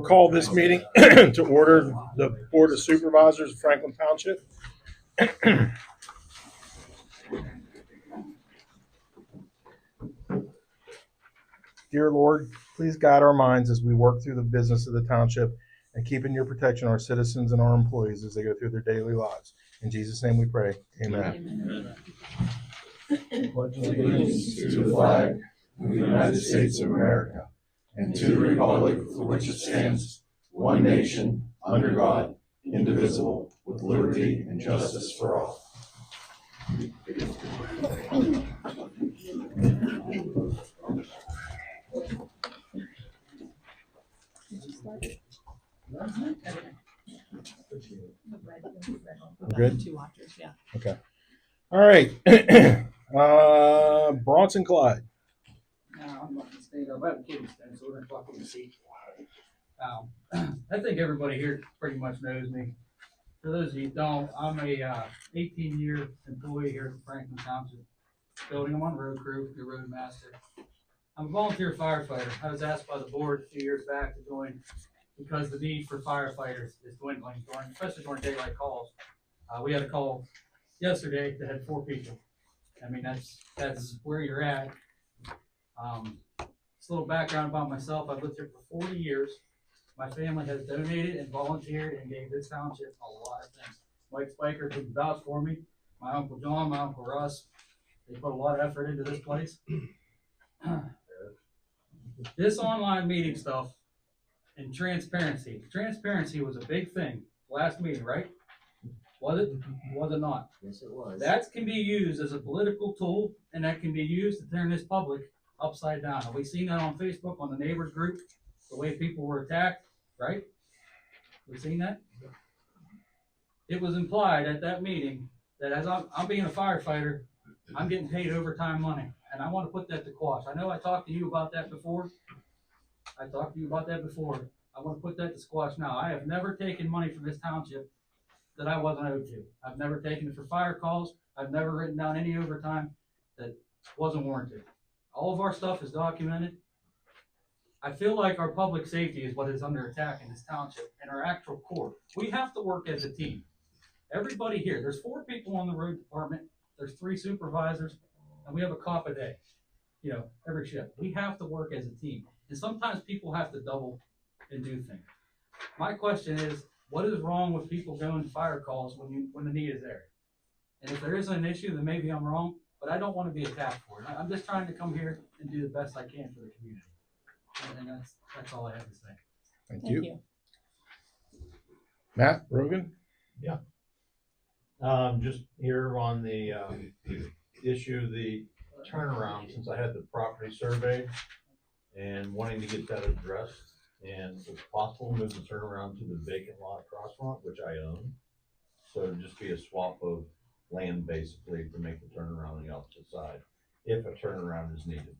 call this meeting to order the Board of Supervisors of Franklin Township. Dear Lord, please guide our minds as we work through the business of the township and keep in your protection our citizens and our employees as they go through their daily lives. In Jesus' name we pray. Amen. Pledge allegiance to the flag of the United States of America and to the republic for which it stands, one nation, under God, indivisible, with liberty and justice for all. Good? Two watchers, yeah. Okay. All right. Bronson Clyde. I'm not gonna stand up. I have a kid stand, so we're gonna talk on the seat. I think everybody here pretty much knows me. For those of you who don't, I'm a 18-year employee here at Franklin Township building. I'm on road crew, the road master. I'm a volunteer firefighter. I was asked by the board a few years back to join because the need for firefighters is dwindling, especially during daylight calls. We had a call yesterday that had 4 people. I mean, that's where you're at. Just a little background about myself. I've lived here for 40 years. My family has donated and volunteered and gave this township a lot of things. Mike Spiker took vouch for me. My Uncle John, my Uncle Russ. They put a lot of effort into this place. This online meeting stuff and transparency. Transparency was a big thing last meeting, right? Was it? Was it not? Yes, it was. That can be used as a political tool, and that can be used to turn this public upside down. Have we seen that on Facebook, on the neighbors group, the way people were attacked, right? We seen that? It was implied at that meeting that as I'm being a firefighter, I'm getting paid overtime money, and I want to put that to quash. I know I talked to you about that before. I want to put that to squash now. I have never taken money from this township that I wasn't owed to. I've never taken it for fire calls. I've never written down any overtime that wasn't warranted. All of our stuff is documented. I feel like our public safety is what is under attack in this township and our actual core. We have to work as a team. Everybody here, there's 4 people on the road department, there's 3 supervisors, and we have a cop a day, every shift. We have to work as a team. And sometimes people have to double and do things. My question is, what is wrong with people going to fire calls when the need is there? And if there isn't an issue, then maybe I'm wrong, but I don't want to be attacked for it. I'm just trying to come here and do the best I can for the community. And that's all I have to say. Thank you. Matt Rogan. Just here on the issue of the turnaround, since I had the property surveyed and wanting to get that addressed, and if possible, move the turnaround to the vacant lot across front, which I own. So it'd just be a swap of land basically to make the turnaround on the opposite side, if a turnaround is needed.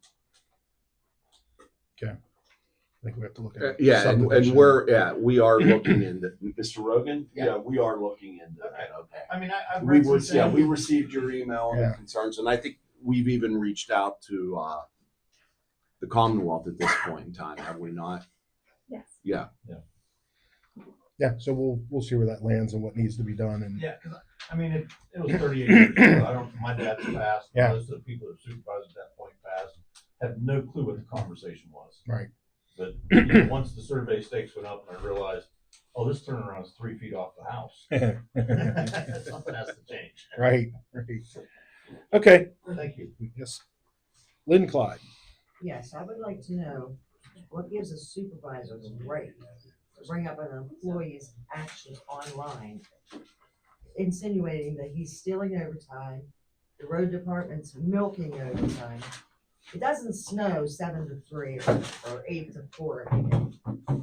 Okay. I think we have to look at and we are looking into Mr. Rogan. Yeah, we are looking into that. Okay. I mean, I've We read we received your email and concerns, and I think we've even reached out to the Commonwealth at this point in time, have we not? Yes. Yeah. Yeah, so we'll see where that lands and what needs to be done. And Yeah, because it was 38 years ago. My dad's passed. Yeah. Most of the people that supervised at that point passed. Have no clue what the conversation was. Right. But once the survey stakes went up and I realized, this turnaround is 3 feet off the house. Something has to change. Right. Okay. Thank you. Yes. Lynn Clyde. Yes, I would like to know what gives a supervisor the right to bring up an employee's actions online, insinuating that he's stealing overtime, the road department's milking overtime. It doesn't snow 7 to 3 or 8 to 4.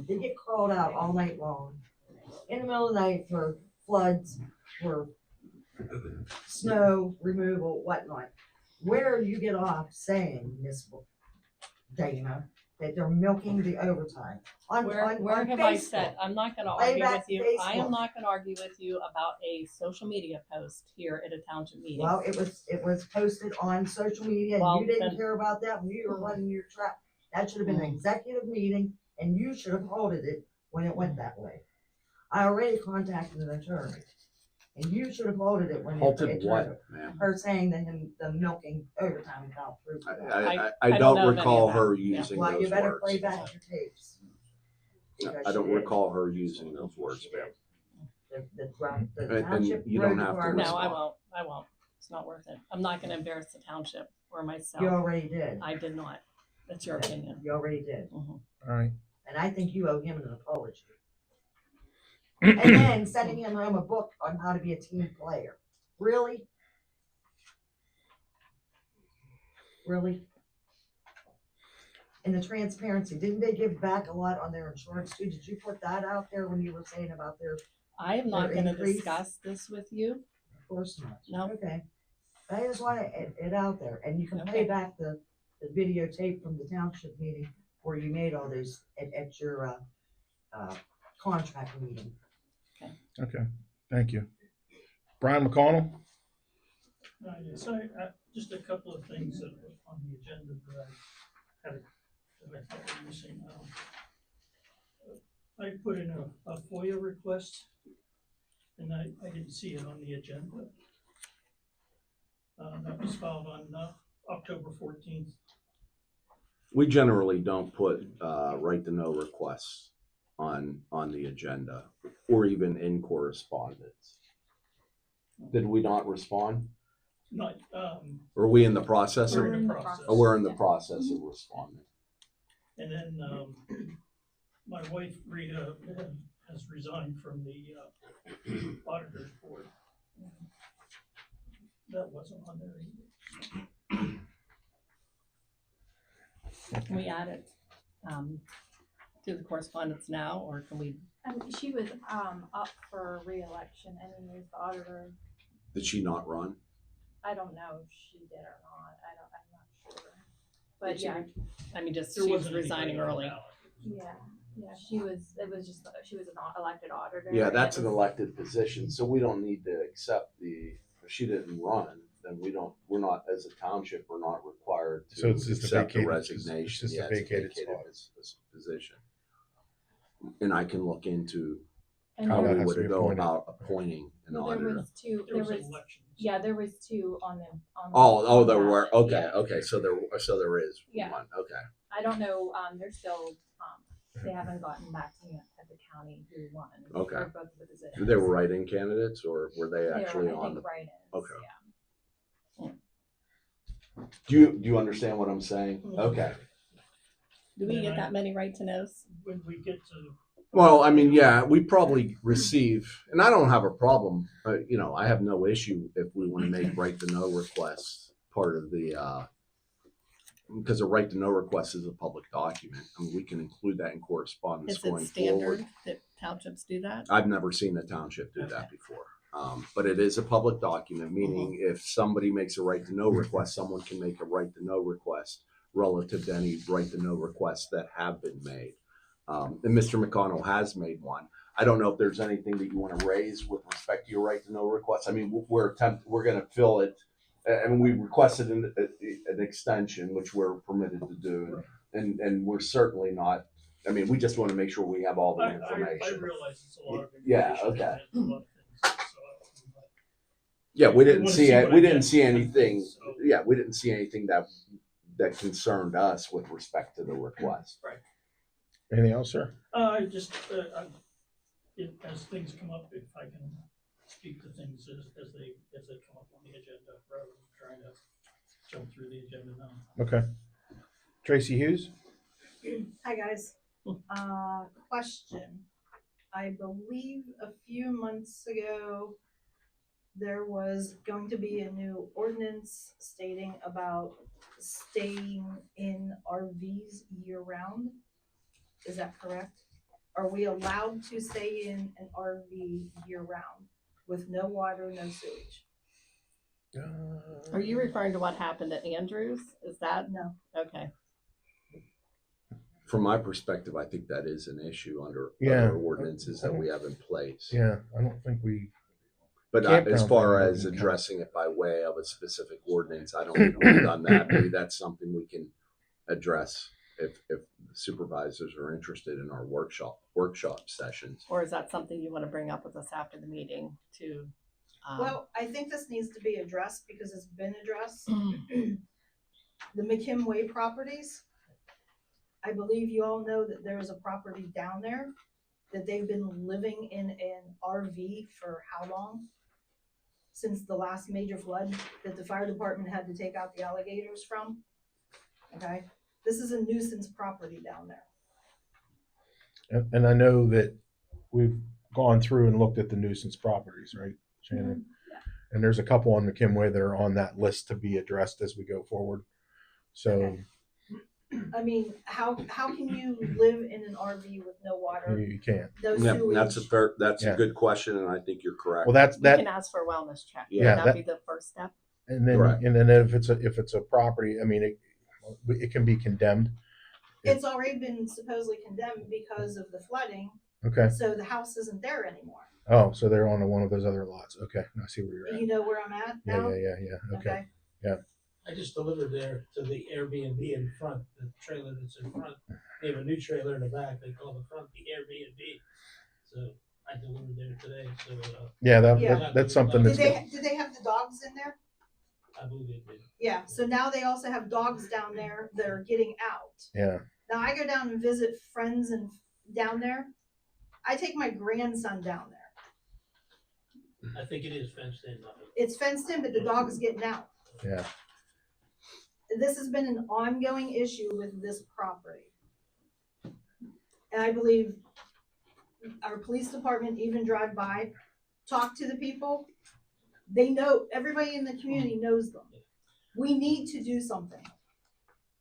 They get called out all night long in the middle of the night for floods, for snow removal, whatnot. Where you get off saying, Miss Dana, that they're milking the overtime. Where have I said? I'm not going to argue with you. I am not going to argue with you about a social media post here at a township meeting. Well, it was posted on social media, and you didn't care about that when you were running your trap. That should have been an executive meeting, and you should have halted it when it went that way. I already contacted an attorney, and you should have halted it when Halted it what, turned. ma'am? Her saying that the milking overtime fell through. I I don't don't know of any recall of that. her Yeah. using Well, you those better play words. back your tapes. Because I don't she did. recall her using those words, She ma'am. did. The And township you road don't have to department. No, I respond. won't. I won't. It's not worth it. I'm not gonna embarrass the township or myself. You already did. I did not. That's your opinion. You already did. Mhm. All right. And I think you owe him an apology. And then sending him home a book on how to be a team player. Really? Really? And the transparency, didn't they give back a lot on their insurance too? Did you put that out there when you were saying about their, I am not Their gonna increase? discuss this with you. of course not? No. Okay. I just want it out there, and you can Okay. play back the videotape from the township meeting where you made all those at your, contract meeting. Okay. Thank you. Brian McConnell? Yes, just a couple of things that were on the agenda that I had, that I thought were missing. I put in a FOIA request, and I didn't see it on the agenda. That was filed on, October 14th. We generally don't put right to know requests on the agenda or even in correspondence. Did we not respond? Not, Are we in the process we're of? in the process. Oh, we're in the process of responding. And then, my wife Rita has resigned from the, auditor's board. That wasn't on there either. Can we add it, to the correspondence now, or can we? She was up for re-election, anyways, the auditor. Did she not run? I don't know if she did or not. I'm not sure. But yeah, I mean, just There she's wasn't resigning anybody on early. the ballot. yeah, she was an elected auditor. Yeah, and that's it an was- elected position, so we don't need to accept if she didn't run, then we're not, as a township, we're not required to So it's just a accept the vacated- resignation. it's just a Yeah, vacated spot. Position. And I can look into And how that we has would to be go appointed. about appointing an there auditor. was two. There was elections. Yeah, there was two on the. Oh, on there the were, ballot, okay, yeah. okay, so there is Yeah. one, okay. I don't know. They're still. They haven't gotten back to me at the county who won. Okay. For both of the positions. They were write-in candidates, or were they They were, actually I on think, the? write-ins, Okay. Yeah. Do you understand what I'm saying? Mhm. Okay. Do we get that many right to knows? When we get to. Well, I mean, yeah, we probably receive, and I don't have a problem, I have no issue if we want to make right to know requests part of the, because a right to know request is a public document. I mean, we can include that in correspondence Is going it standard forward. that townships do that? I've never seen a township do that before. But it is a public document, meaning if somebody makes a right to know request, someone can make a right to know request relative to any right to know requests that have been made. And Mr. McConnell has made one. I don't know if there's anything that you want to raise with respect to your right to know request. I mean, we're going to fill it, and we requested an extension, which we're permitted to do, and we're certainly not. I mean, we just want to make sure we have all the I information. realize it's a lot of information. Yeah, okay. and a lot of things, so Yeah, we We didn't wanna see see it. what We I didn't get. see anything. So- Yeah, we didn't see anything that concerned us with respect to the request. Anything else, sir? I just, as things come up, if I can speak to things as they come up on the agenda, rather than trying to jump through the agenda now. Okay. Tracy Hughes? Hi, guys. Question. I believe a few months ago, there was going to be a new ordinance stating about staying in RVs year round. Is that correct? Are we allowed to stay in an RV year round with no water, no sewage? Are you referring to what happened at Andrews? Is that, No. okay. From my perspective, I think that is an issue under Yeah. other ordinances that we have in place. Yeah, I don't think we, But Campground as far thing as doesn't count. addressing it by way of a specific ordinance, I don't think we've done that. Maybe that's something we can address if the supervisors are interested in our workshop sessions. Or is that something you want to bring up with us after the meeting to? Well, I think this needs to be addressed because it's been addressed. The McKim Way properties, I believe you all know that there is a property down there that they've been living in an RV for how long? Since the last major flood that the fire department had to take out the alligators from. Okay, this is a nuisance property down there. And I know that we've gone through and looked at the nuisance properties, right, Shannon? And there's a couple on McKim Way that are on that list to be addressed as we go forward. So, Okay. I mean, how can you live in an RV with no water, you can't. no Yeah, sewage? that's Yeah. a good question, and I think you're correct. Well, that's We that. can ask for a wellness check. Yeah, Would that be the first step? And then, Correct. and then if it's a property, I mean, it can be condemned. It's already been supposedly condemned because of the flooding, Okay. so the house isn't there anymore. Oh, so they're on one of those other lots. Okay, I see where you're at. You know where I'm at now? Yeah. Okay. I just delivered there to the Airbnb in front, the trailer that's in front. They have a new trailer in the back. They call the front the Airbnb. So I delivered there today. So Yeah, Yeah. that's something Did that's. they have the dogs in there? I believe they did. Yeah, so now they also have dogs down there that are getting out. Yeah. Now I go down and visit friends and down there. I take my grandson down there. I think it is fenced in. It's fenced in, but the dog is getting out. Yeah. This has been an ongoing issue with this property. And I believe our police department even drive by, talk to the people. They know, everybody in the community knows them. We need to do something.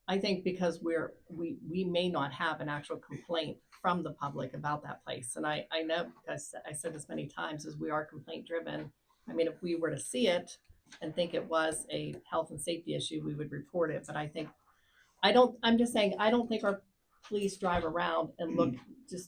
I think because we may not have an actual complaint from the public about that place. And I know, because I said this many times, is we are complaint driven. I mean, if we were to see it and think it was a health and safety issue, we would report it. But I'm just saying, I don't think our police drive around and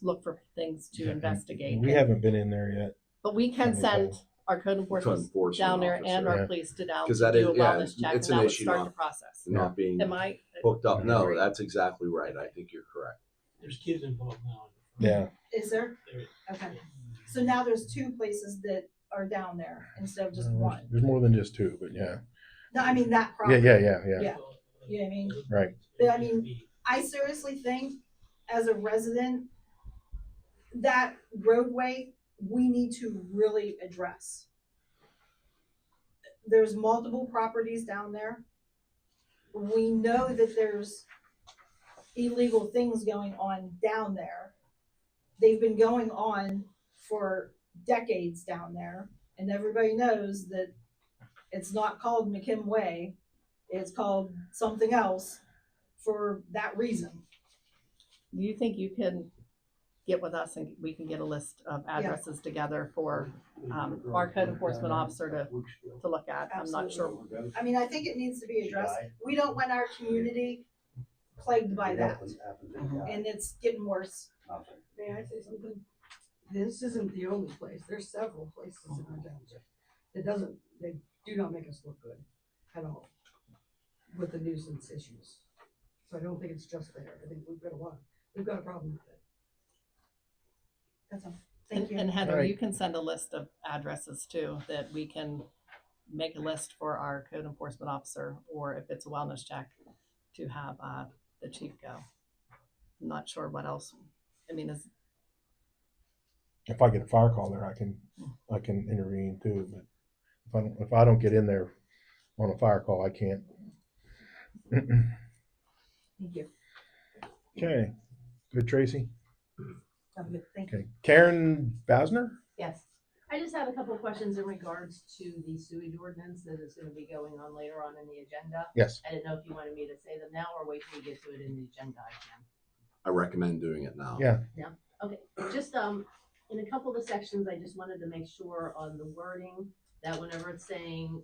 look for things to investigate. We haven't been in there yet. But we can send our code enforcement down there and our yeah. police to down to Because that do a is, yeah, wellness check, and it's an that would issue start not, the process. not being Am I? hooked up. No, Agree. that's exactly right. I think you're correct. There's kids involved now. Yeah. Is there? There is. Okay. So now there's two places that are down there instead of just one. There's more than just two, but yeah. No, I mean that Yeah. property. Yeah. Yeah. You know what I mean? Right. But I mean, I seriously think as a resident, that roadway, we need to really address. There's multiple properties down there. We know that there's illegal things going on down there. They've been going on for decades down there, and everybody knows that it's not called McKim Way. It's called something else for that reason. Do you think you can get with us and we can get a list of addresses together for our code enforcement officer to look at? I'm not sure. I mean, I think it needs to be addressed. We don't want our community plagued by that, and it's getting worse. May I say something? This isn't the only place. There's several places in our township. They do not make us look good at all with the nuisance issues. So I don't think it's just there. I think we've got a problem with it. That's all. Thank you. And Heather, All right. you can send a list of addresses too, that we can make a list for our code enforcement officer, or if it's a wellness check, to have the chief go. I'm not sure what else. I mean, If I get a fire call there, I can intervene too. But if I don't get in there on a fire call, I can't. Thank you. Okay. Good, Tracy. I'm good. Thank you. Okay. Karen Basner? Yes, I just had a couple of questions in regards to the sewage ordinance that is gonna be going on later on in the agenda. Yes. I didn't know if you wanted me to say them now or wait till we get to it in the agenda, I can. I recommend doing it now. Yeah. Okay, just, in a couple of the sections, I just wanted to make sure on the wording that whenever it's saying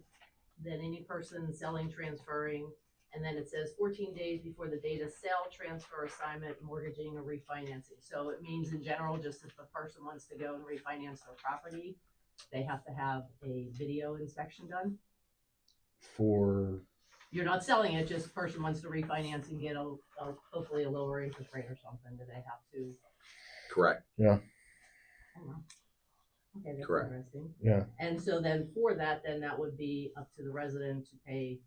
that any person selling, transferring, and then it says 14 days before the date of sale, transfer, assignment, mortgaging, or refinancing. So it means in general, just if the person wants to go and refinance their property, they have to have a video inspection done. For you're not selling it, just person wants to refinance and get a hopefully a lower interest rate or something, do they have to? Correct. I don't know. Okay, that's Correct. interesting. Yeah. And so then for that, then that would be up to the resident to pay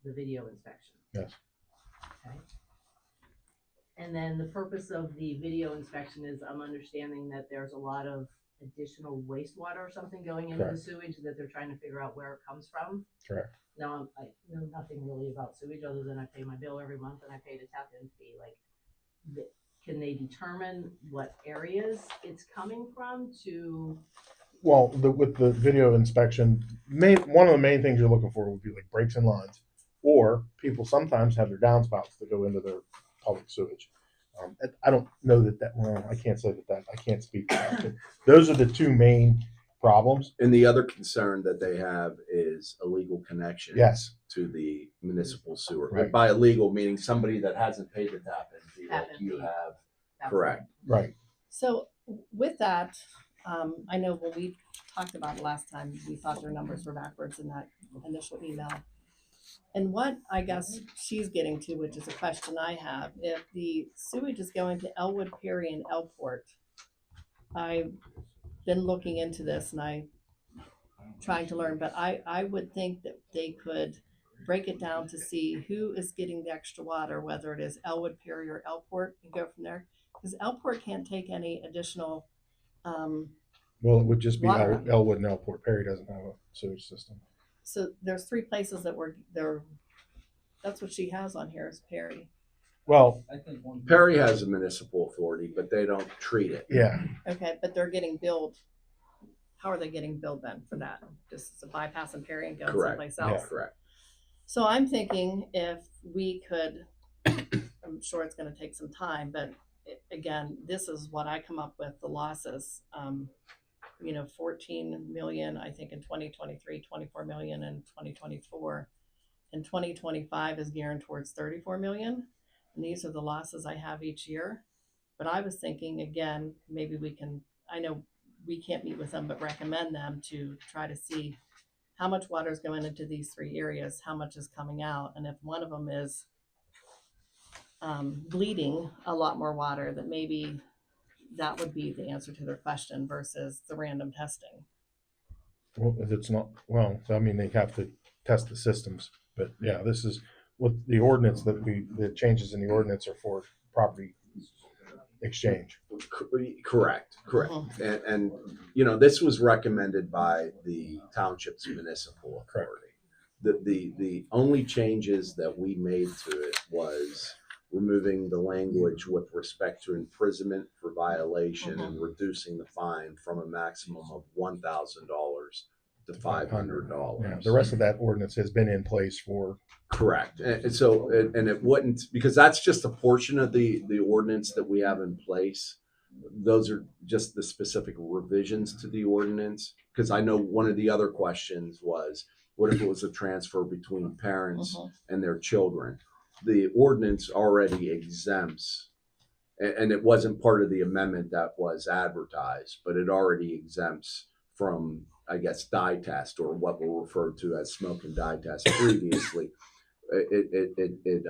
the video inspection. Yes. Okay. And then the purpose of the video inspection is I'm understanding that there's a lot of additional wastewater or something going into the Correct. sewage that they're trying to figure out where it comes from. Correct. Now, I know nothing really about sewage other than I pay my bill every month and I pay the tap-in fee. Like, can they determine what areas it's coming from to? Well, with the video inspection, one of the main things you're looking for would be like breaks in lines, or people sometimes have their downspouts that go into their public sewage. I don't know that. Well, I can't say that. I can't speak to that. But those are the two main problems. And the other concern that they have is illegal connection. Yes. To the municipal sewer. Right. By illegal, meaning somebody that hasn't paid the tap-in fee like Tap-in you fee. have. Correct. Right. So with that, I know when we talked about it last time, we thought their numbers were backwards in that initial email. And what I guess she's getting to, which is a question I have, if the sewage is going to Elwood, Perry, and Elport, I've been looking into this and I'm trying to learn, but I would think that they could break it down to see who is getting the extra water, whether it is Elwood, Perry, or Elport, and go from there. Because Elport can't take any additional. Well, it would just be Water. Elwood and Elport. Perry doesn't have a sewage system. So there's 3 places that were there. That's what she has on here is Perry. Well, I think one. Perry has a municipal authority, but they don't treat it. yeah. Okay, but they're getting billed. How are they getting billed then for that? Just a bypass in Perry and go Correct. someplace else? Yeah. Correct. So I'm thinking if we could, I'm sure it's going to take some time, but again, this is what I come up with, the losses. 14 million, I think in 2023, 24 million in 2024. And 2025 is gearing towards 34 million. And these are the losses I have each year. But I was thinking, again, maybe we can, I know we can't meet with them, but recommend them to try to see how much water is going into these 3 areas, how much is coming out. And if one of them is bleeding a lot more water, that maybe that would be the answer to their question versus the random testing. Well, if it's not, well, I mean, they have to test the systems, but yeah, this is what the ordinance the changes in the ordinance are for property exchange. Correct. And this was recommended by the township's municipal authority. The only changes that we made to it was removing the language with respect to imprisonment for violation and reducing the fine from a maximum of $1,000 to $500. Yeah, the rest of that ordinance has been in place for. Correct. And so, and it wouldn't, because that's just a portion of the ordinance that we have in place. Those are just the specific revisions to the ordinance. Because I know one of the other questions was, what if it was a transfer between parents and their children? The ordinance already exempts, and it wasn't part of the amendment that was advertised, but it already exempts from, I guess, dye test, or what were referred to as smoke and dye test previously. It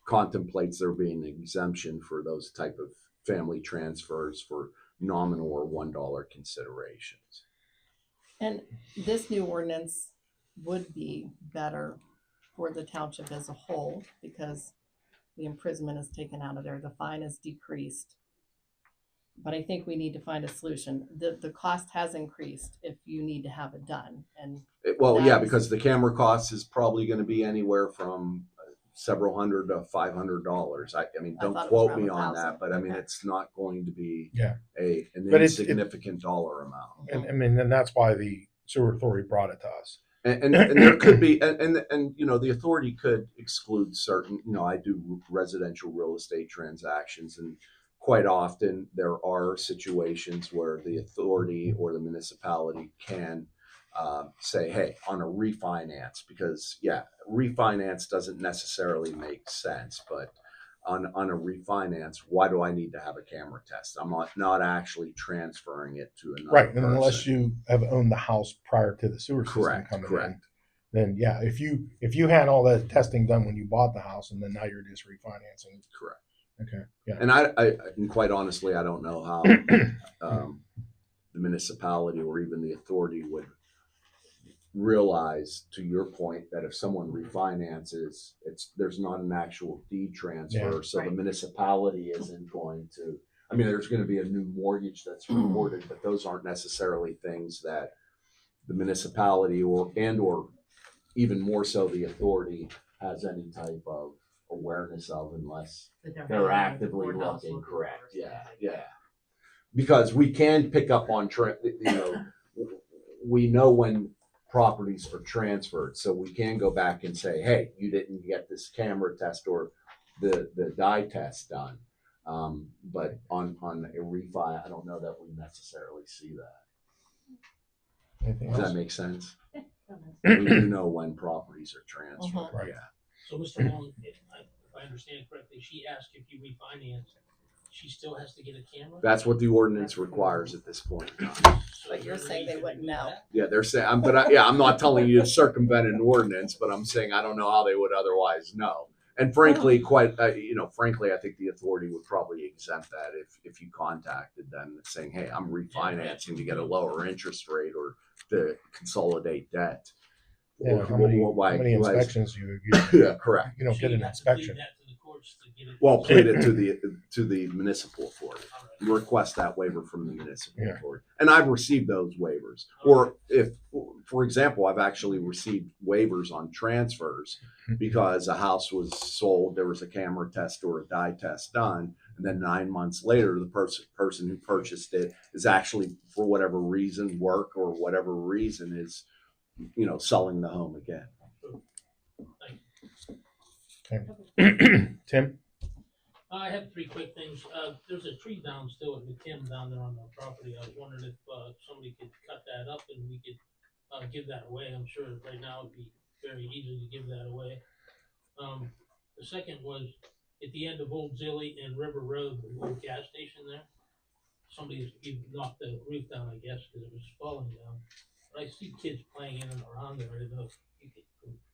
contemplates there being an exemption for those type of family transfers for nominal or $1 considerations. And this new ordinance would be better for the township as a whole because the imprisonment is taken out of there, the fine is decreased. But I think we need to find a solution. The cost has increased if you need to have it done. And Because the camera cost is probably going to be anywhere from several hundred to $500. I mean, don't quote me on that, but I mean, it's not going to be an insignificant dollar amount. And that's why the sewer authority brought it to us. And there could be, and the authority could exclude certain, I do residential real estate transactions, and quite often there are situations where the authority or the municipality can say, hey, on a refinance, because refinance doesn't necessarily make sense, but on a refinance, why do I need to have a camera test? I'm not actually transferring it to another person. Unless you have owned the house prior to the sewer system coming in. then yeah, if you had all that testing done when you bought the house and then now you're just refinancing. Correct. Okay. Yeah. And and quite honestly, I don't know how the municipality or even the authority would realize, to your point, that if someone refinances, there's not an actual deed transfer, Yeah. so the Right. municipality isn't going to. I mean, there's going to be a new mortgage that's recorded, but those aren't necessarily things that the municipality or even more so the authority has any type of awareness of, unless That they're having the actively courthouse looking. looking Correct. for something Yeah. like Yeah. that. Because we can pick up on we know when properties are transferred, so we can go back and say, hey, you didn't get this camera test or the dye test done. But on a refi, I don't know that we necessarily see that. Anything Does else? that make sense? Yeah. We do know when properties are transferred. Mhm. Right. Yeah. So Mr. Long, if I understand correctly, she asked if you refinance, she still has to get a camera? That's what the ordinance requires at this point. So But you're is there saying they any wouldn't reason to do know. that? Yeah, they're saying, I'm not telling you to circumvent an ordinance, but I'm saying I don't know how they would otherwise know. And frankly, frankly, I think the authority would probably exempt that if you contacted them saying, hey, I'm refinancing to get a lower interest rate or to consolidate debt. Yeah. Or How many why- inspections do you get? Yeah, correct. You don't So get you'd an have to plead inspection. that to the courts to get it. Well, plead it to the municipal authority. All right. Request that waiver from the municipal Yeah. authority. And I've received those waivers. Or if, for example, I've actually received waivers on transfers because a house was sold, there was a camera test or a dye test done, and then 9 months later, the person who purchased it is actually, for whatever reason, work or whatever reason, is, selling the home again. Tim? I have three quick things. There's a tree down still at McKim down there on the property. I was wondering if somebody could cut that up and we could give that away. I'm sure right now it'd be very easy to give that away. The second was at the end of Old Zilly and River Road, the little gas station there. Somebody knocked the roof down, I guess, because it was falling down. But I see kids playing in and around there. I don't know if you could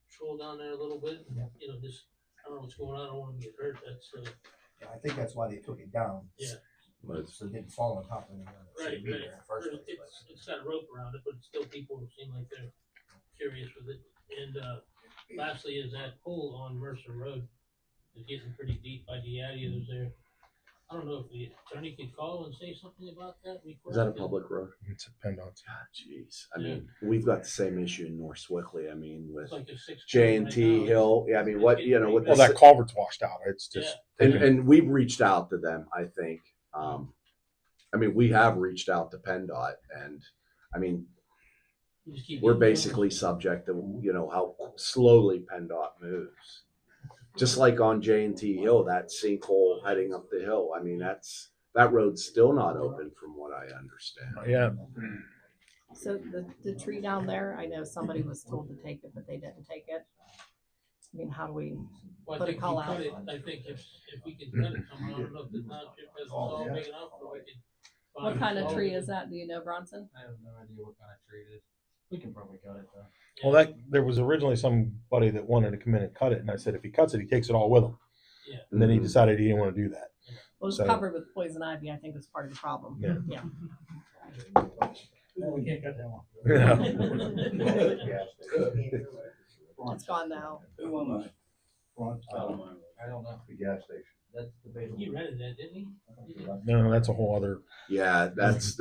control down there a little bit. Yeah. Just I don't know what's going on. I don't want to get hurt. That's Yeah, I think that's why they took it down. Yeah. So it didn't fall on top of anyone that right. shouldn't be there in the first place. It's got a rope around it, but still people seem like they're curious with it. And lastly, is that pole on Mercer Road is getting pretty deep by the adios there. I don't know if the attorney could call and say something about that. Is that a public road? It's a PennDOT. God, jeez. I mean, we've got the same issue in North Swickley. I mean, with It's like a 6 J&T Hill. Yeah, I mean, what Well, that culvert's washed out. It's just and we've reached out to them, I think. I mean, we have reached out to PennDOT, and I mean, we're basically subject to, how slowly PennDOT moves. Just like on J&T Hill, that sinkhole heading up the hill. I mean, that road's still not open from what I understand. yeah. So the tree down there, I know somebody was told to take it, but they didn't take it. I mean, how do we Well, I put a think call we out? cut it. I think if we could cut it somehow, I don't know if the township has a saw big enough, or we could. What kind of tree is that? Do you know, Bronson? I have no idea what kind of tree it is. We can probably cut it though. Well, there was originally somebody that wanted to come in and cut it, and I said if he cuts it, he takes it all with him. Yeah. And then he decided he didn't want to do that. Well, it was So- covered with poison ivy. I think was part of the problem. Yeah. Yeah. Well, we can't cut that one. It's gone now. Who on the front? I don't know. The gas station. That's debatable. He rented that, didn't he? No, that's a whole other. Yeah, that's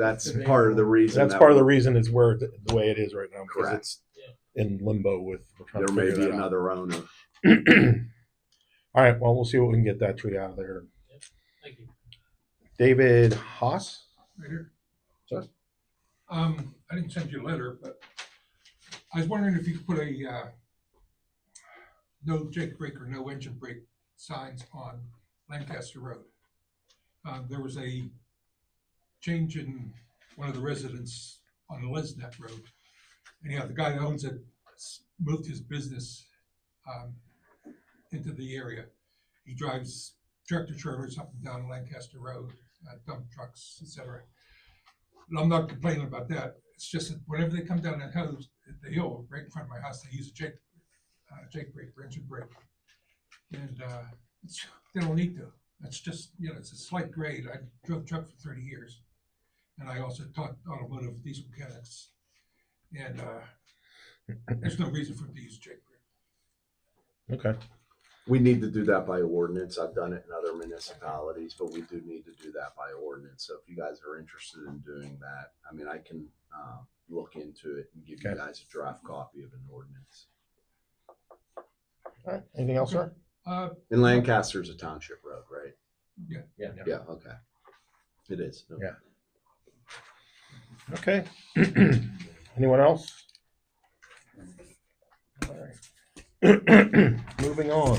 part of the reason. That's part of the reason it's where the way it is right now because Correct. it's in limbo with. we're trying There to may figure be that out. another owner. All right. Well, we'll see what we can get that tree out of there. Thank you. David Haas. Right here. Sir? I didn't send you a letter, but I was wondering if you could put a no Jake brake or no engine brake signs on Lancaster Road. There was a change in one of the residents on Lesnet Road. Anyhow, the guy that owns it moved his business into the area. He drives tractor trailers up and down Lancaster Road, dump trucks, etc. I'm not complaining about that. It's just that whenever they come down that the hill right in front of my house, they use a Jake brake, or engine brake. And, they don't need to. That's just, it's a slight grade. I drove truck for 30 years. And I also taught automotive diesel mechanics. And, there's no reason for them to use a Jake brake. Okay. We need to do that by ordinance. I've done it in other municipalities, but we do need to do that by ordinance. So if you guys are interested in doing that, I mean, I can look into it and give you guys a draft copy of an ordinance. All right. Anything else, sir? In Lancaster's a township road, right? Yeah. Yeah, okay. It is. Yeah. Okay. Anyone else? All right. Moving on.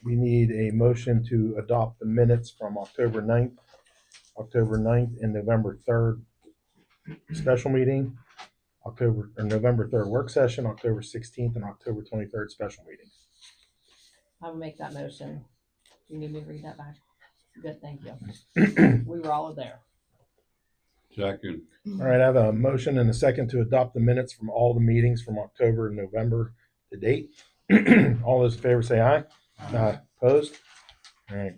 We need a motion to adopt the minutes from October 9th, and November 3rd special meeting, November 3rd work session, October 16th and October 23rd special meeting. I will make that motion. Do you need me to read that back? Good, thank you. We were all there. Second. All right, I have a motion and a second to adopt the minutes from all the meetings from October and November to date. All those in favor say aye. Aye. Opposed? All right.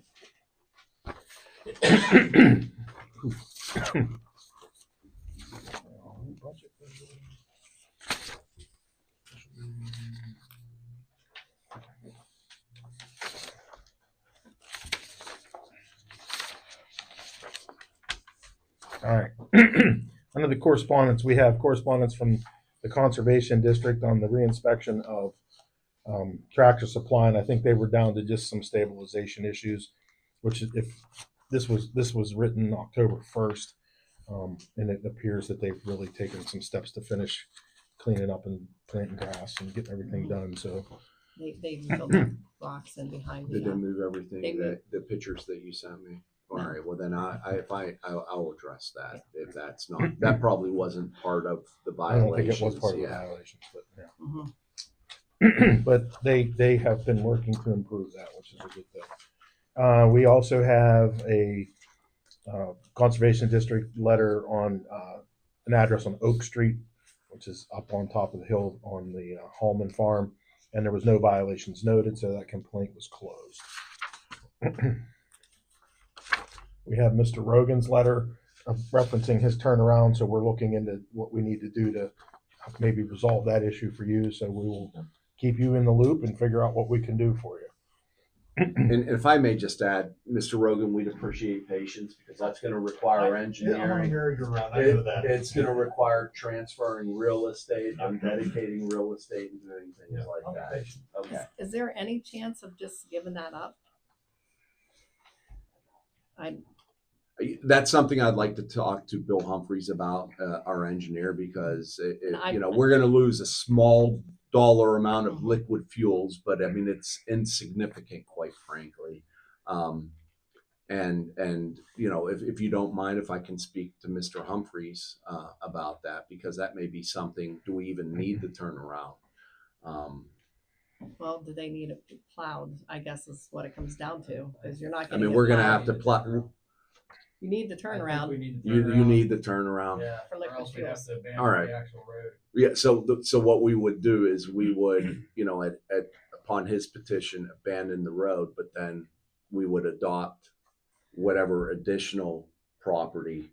All right. Under the correspondence, we have correspondence from the Conservation District on the reinspection of Tractor Supply, and I think they were down to just some stabilization issues, which if this was written October 1st, and it appears that they've really taken some steps to finish cleaning up and planting grass and getting everything done. So they filled the rocks in behind Did me. they move everything They moved. the pictures that you sent me? All right, well then I'll address that if that's not, that probably wasn't part of the I don't think violations. it was part of the Yeah. violations, but yeah. Mhm. But they have been working to improve that, which is a good thing. We also have a Conservation District letter on an address on Oak Street, which is up on top of the hill on the Hallman farm, and there was no violations noted, so that complaint was closed. We have Mr. Rogan's letter referencing his turnaround, so we're looking into what we need to do to maybe resolve that issue for you. So we will keep you in the loop and figure out what we can do for you. And if I may just add, Mr. Rogan, we'd appreciate patience because that's going to require engineering. It's going to require transferring real estate and dedicating real estate and doing things like that. Okay. Is there any chance of just giving that up? That's something I'd like to talk to Bill Humphreys about, our engineer, because And we're going to lose a small dollar amount of liquid fuels, but I mean it's insignificant, quite frankly. And if you don't mind, if I can speak to Mr. Humphreys about that, because that may be something. Do we even need the turnaround? Well, do they need it plowed? I guess is what it comes down to, because you're not I getting. mean, it we're going to plowed. have to plow. You need the turnaround. You need the turnaround. Yeah, For liquid or else we'd have fuels. to abandon All right. the actual road. Yeah. So what we would do is we would, upon his petition, abandon the road, but then we would adopt whatever additional property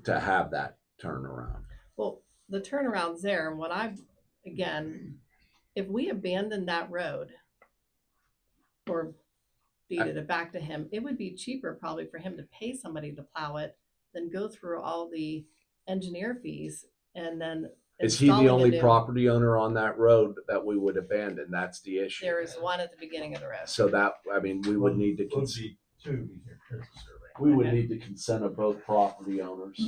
to have that turnaround. Well, the turnaround's there, and if we abandoned that road or deeded it back to him, it would be cheaper probably for him to pay somebody to plow it than go through all the engineer fees and then. Is he the installing a only new- property owner on that road that we would abandon? That's the issue. There is one at the beginning of the road. So we would need to we would need the consent of both property owners.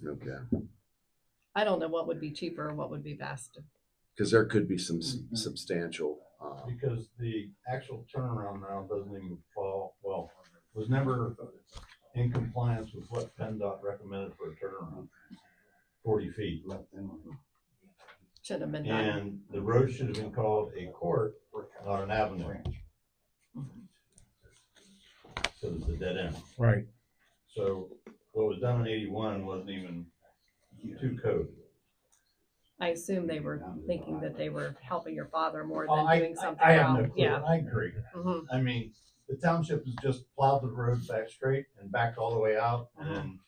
Okay. I don't know what would be cheaper or what would be best. Because there could be some substantial. Because the actual turnaround now doesn't even was never in compliance with what PennDOT recommended for a turnaround, 40 feet. Should have been done. And the road should have been called a court, not an avenue. because it's a dead end. Right. So what was done in 81 wasn't even to code. I assume they were thinking that they were helping your father more Oh, than doing something I have wrong. no clue. Yeah. I agree. Mhm. I mean, the township has just plowed the road back straight and backed all the way out and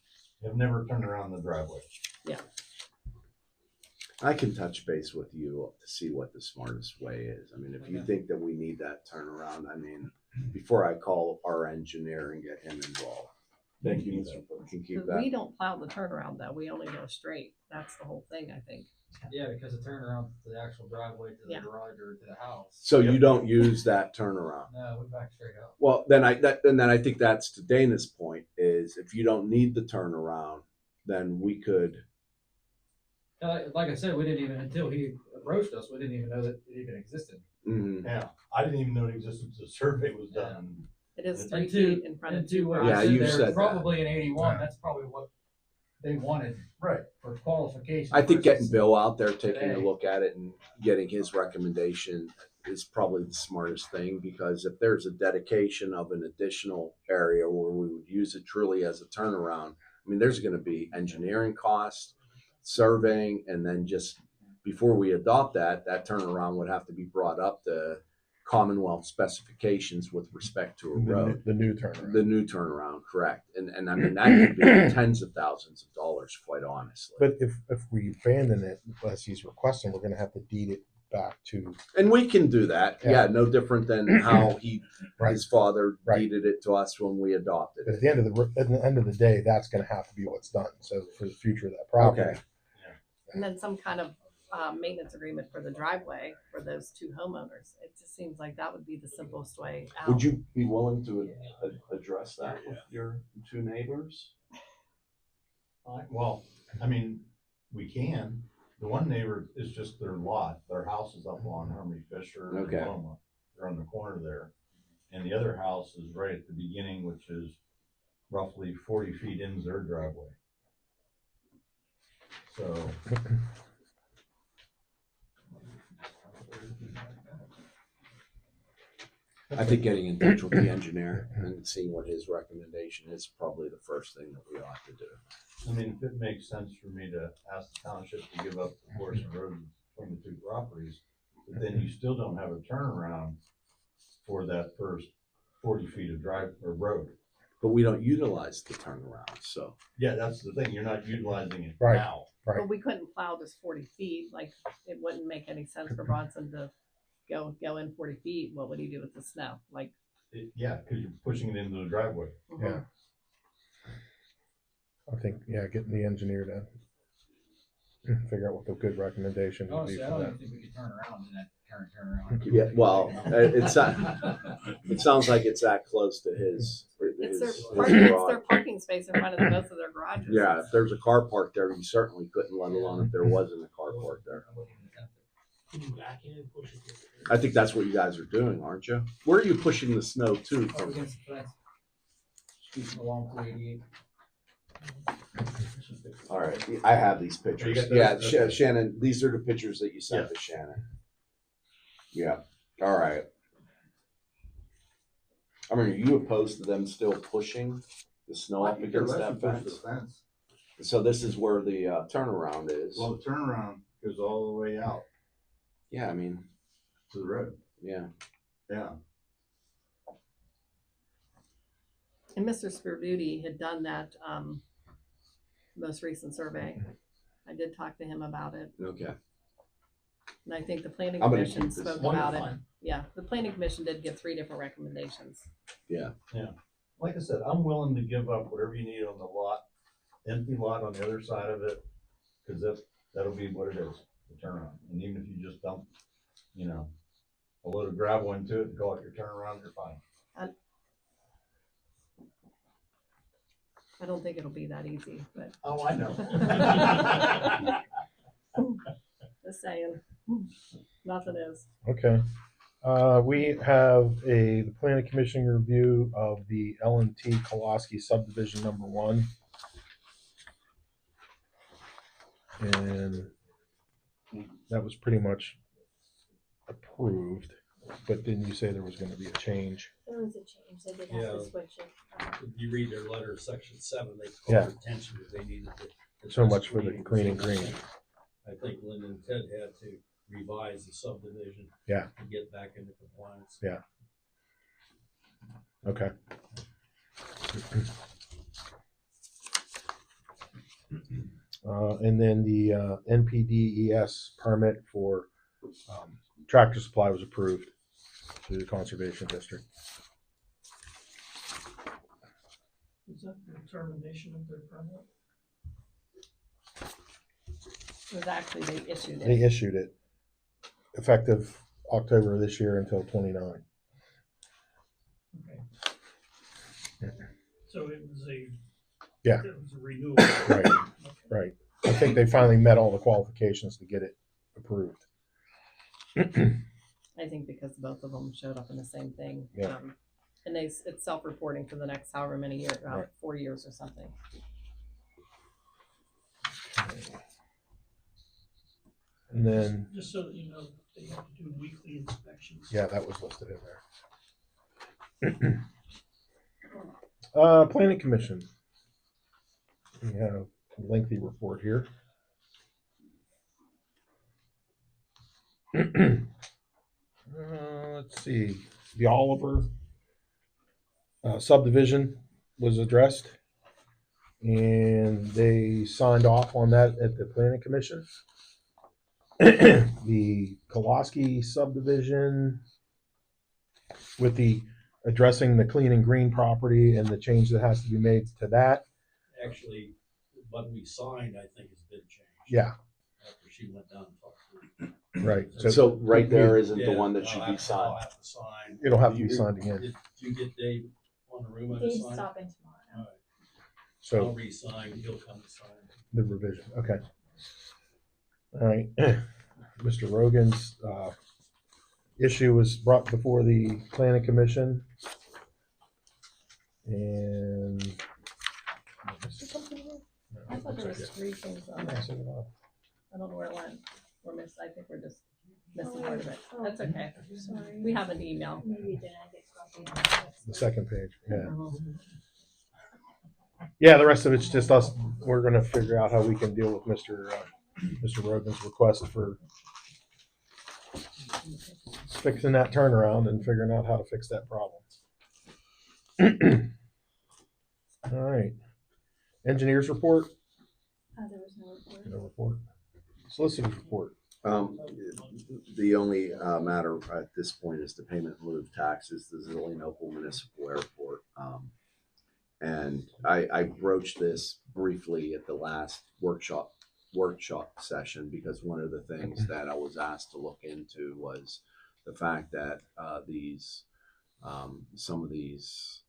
have never turned around the driveway. Yeah. I can touch base with you to see what the smartest way is. I mean, if you think that we need that turnaround, I mean, before I call our engineer and get him involved. Thank you, Mr. Can keep But we that. don't plow the turnaround though. We only go straight. That's the whole thing, I think. Yeah, because the turnaround to the actual driveway to the Yeah. garage or to the house. So you don't use that turnaround. No, we back straight up. Well, then I think that's to Dana's point is if you don't need the turnaround, then we could. Like I said, we didn't even, until he approached us, we didn't even know that it even existed. Mm-hmm. Yeah, I didn't even know it existed. The survey was done. It is And 3 two- feet in front of And two two, what garages. Yeah, I said you there, said that. probably in 81, that's probably what they wanted Right. for qualification. I think getting versus- Bill out there, taking a today. look at it and getting his recommendation is probably the smartest thing because if there's a dedication of an additional area where we would use it truly as a turnaround, I mean, there's going to be engineering costs, surveying, and then just before we adopt that turnaround would have to be brought up to Commonwealth specifications with respect to a road. The new turnaround. The new turnaround, correct. And I mean, that could be tens of thousands of dollars, quite honestly. But if we abandon it, as he's requesting, we're gonna have to deed it back to. And we can do that. Yeah. Yeah, no different than how Right. his father Right. deeded it to us when we adopted But it. at the end of the day, that's gonna have to be what's done. So for the future of that property. Okay. And then some kind of maintenance agreement for the driveway for those two homeowners. It just seems like that would be the simplest way out. Would you be willing to address that with your two neighbors? Well, I mean, we can. The one neighbor is just their lot. Their house is up on Harmony Fisher. and Okay. Loma. They're on the corner there. And the other house is right at the beginning, which is roughly 40 feet into their driveway. So. I think getting in touch with the engineer and seeing what his recommendation is probably the first thing that we ought to do. I mean, if it makes sense for me to ask the township to give up the portion of road between the two properties, but then you still don't have a turnaround for that first 40 feet of drive or road. But we don't utilize the turnaround, so. Yeah, that's the thing. You're not utilizing it Right. now. Right. But we couldn't plow just 40 feet. Like it wouldn't make any sense for Bronson to go in 40 feet. What would he do with the snow? Like, Yeah, because you're pushing it into the driveway. mhm. Yeah. I think, getting the engineer to figure out what the good recommendation would be Honestly, I for don't that. even think we could turn around in that current turnaround. Yeah, well, it sounds like it's that close to his It's their his parking, garage. parking space in front of both of their garages. Yeah, if there's a car parked there, you certainly couldn't, let alone if there wasn't a car parked there. Can you back in and push it? I think that's what you guys are doing, aren't you? Where are you pushing the snow to Up from? against the fence. Scooping along 388. All right, I have these pictures. You got those? Yeah, Okay. Shannon, these are the pictures that you sent to Shannon. Yeah, all right. I mean, are you opposed to them still pushing the snow up against that fence? So this is where the turnaround is. Well, the turnaround goes all the way out Yeah, I mean, to the road. yeah. Yeah. And Mr. Sperduti had done that most recent survey. I did talk to him about it, Okay. and I think the planning I'm gonna commission keep this spoke one. about it. Yeah, the planning commission did give 3 different recommendations. Yeah. Like I said, I'm willing to give up whatever you need on the lot, empty lot on the other side of it, because that'll be what it is, the turnaround. And even if you just dump, a load of gravel into it and call it your turnaround, you're fine. I don't think it'll be that easy, but Oh, I know. just saying, nothing is. Okay. We have the planning commission review of the L&T Koloski subdivision number 1. And that was pretty much approved, but didn't you say there was going to be a change? There was a change, they did Yeah. have to switch it. If you read their letter, section 7, they Yeah. called attention that they needed to. So much for the clean and green. I think Linda and Ted had to revise the subdivision. Yeah. To get back into compliance. Yeah. Okay. And then the NPDES permit for Tractor Supply was approved through the Conservation District. Is that the termination of their permit? It was actually, they issued They it. issued it effective October of this year until 29. Okay. So it was a. Yeah. It was a renewal. Right. Right. I think they finally met all the qualifications to get it approved. I think because both of them showed up in the same thing. Yeah. And it's self-reporting for the next however many years, Right. 4 years or something. And then, Just so that you know, they have to do weekly inspections. yeah, that was listed in there. Planning Commission. We have a lengthy report here. Let's see. The Oliver subdivision was addressed, and they signed off on that at the Planning Commission. The Koloski subdivision with the addressing the clean and green property and the change that has to be made to that. Actually, what we signed, I think, has been changed. Yeah, After she went down and talked to her. right. So right there isn't the Yeah, one that I'll should have be to- signed. I'll have to sign. It'll have to be signed again. Did you get Dave on the room to Dave's sign? stopping tomorrow. All right. I'll So re-sign, he'll come to sign. the revision. Okay. All right. Mr. Rogan's issue was brought before the Planning Commission. And I thought there was 3 things on there. I don't know where it went. I think we're just missing part of it. That's okay. Sorry. We have an email. Maybe you didn't get copied. the second page. Yeah. Yeah, the rest of it's just us. We're going to figure out how we can deal with Mr. Rogan's request for fixing that turnaround and figuring out how to fix that problem. All right. Engineers report? There was no report. No report. Solicitors report. The only matter at this point is the payment in lieu of taxes, the Zillionople Municipal Airport. And I broached this briefly at the last workshop session because one of the things that I was asked to look into was the fact that some of these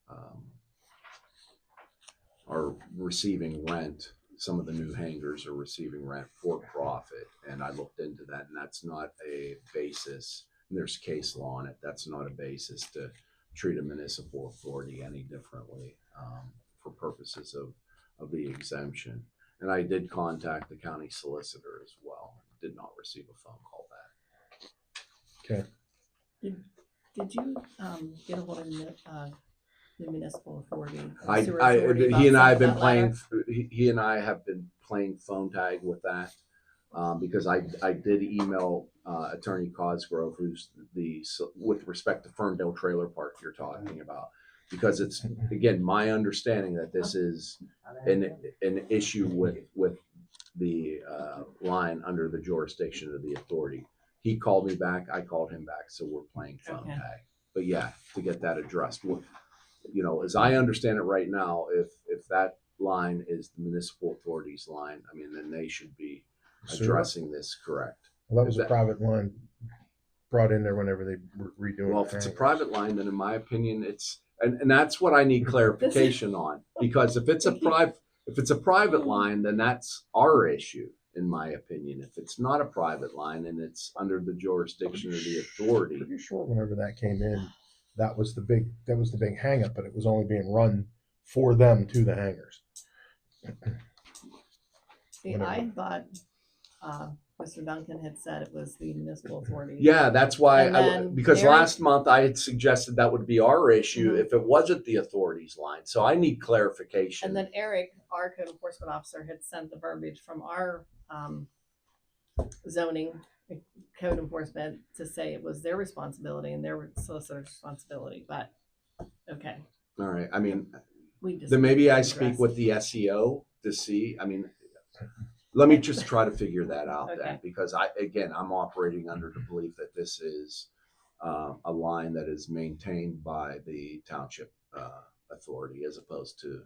are receiving rent. Some of the new hangars are receiving rent for profit, and I looked into that, and that's not a basis. And there's case law on it. That's not a basis to treat a municipal authority any differently for purposes of the exemption. And I did contact the county solicitor as well. Did not receive a phone call back. Okay. Did you get a hold of the municipal authority? He and I have been playing phone tag with that because I did email Attorney Cosgrove, who's with respect to Ferndale Trailer Park you're talking about, because it's again my understanding that this is an issue with the line under the jurisdiction of the authority. He called me back, I called him back, so we're playing phone tag. But yeah, to get that addressed. You know, as I understand it right now, if that line is the municipal authority's line, I mean, then they should be addressing this correct. Well, that was a private line brought in there whenever they were redoing. Well, if it's a private line, then in my opinion, it's and that's what I need clarification on, because if it's a private line, then that's our issue, in my opinion. If it's not a private line and it's under the jurisdiction of the authority, Pretty sure whenever that came in, that was the big hang up, but it was only being run for them to the hangars. See, I thought Mr. Duncan had said it was the municipal authority. Yeah, that's why And then because Eric- last month I had suggested that would be our issue Mhm. if it wasn't the authority's line. So I need clarification. And then Eric, our code enforcement officer, had sent the verbiage from our zoning code enforcement to say it was their responsibility and their solicitor's responsibility. But okay, All right. I mean, we just then maybe I address speak it. with the SEO to see. I mean, let me just try to figure that out then, Okay. because I'm operating under the belief that this is a line that is maintained by the township authority as opposed to.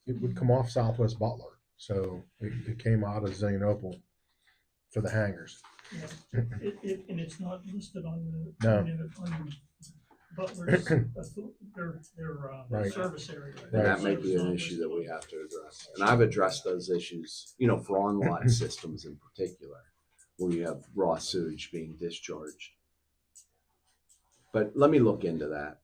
It would come off Southwest Butler, so it came out of Zionopol for the hangars. Yeah. And it's not listed on No. on Butler's, their Right. service area. And that may be an issue that we have to address. And I've addressed those issues, for online systems in particular, where you have raw sewage being discharged. But let me look into that.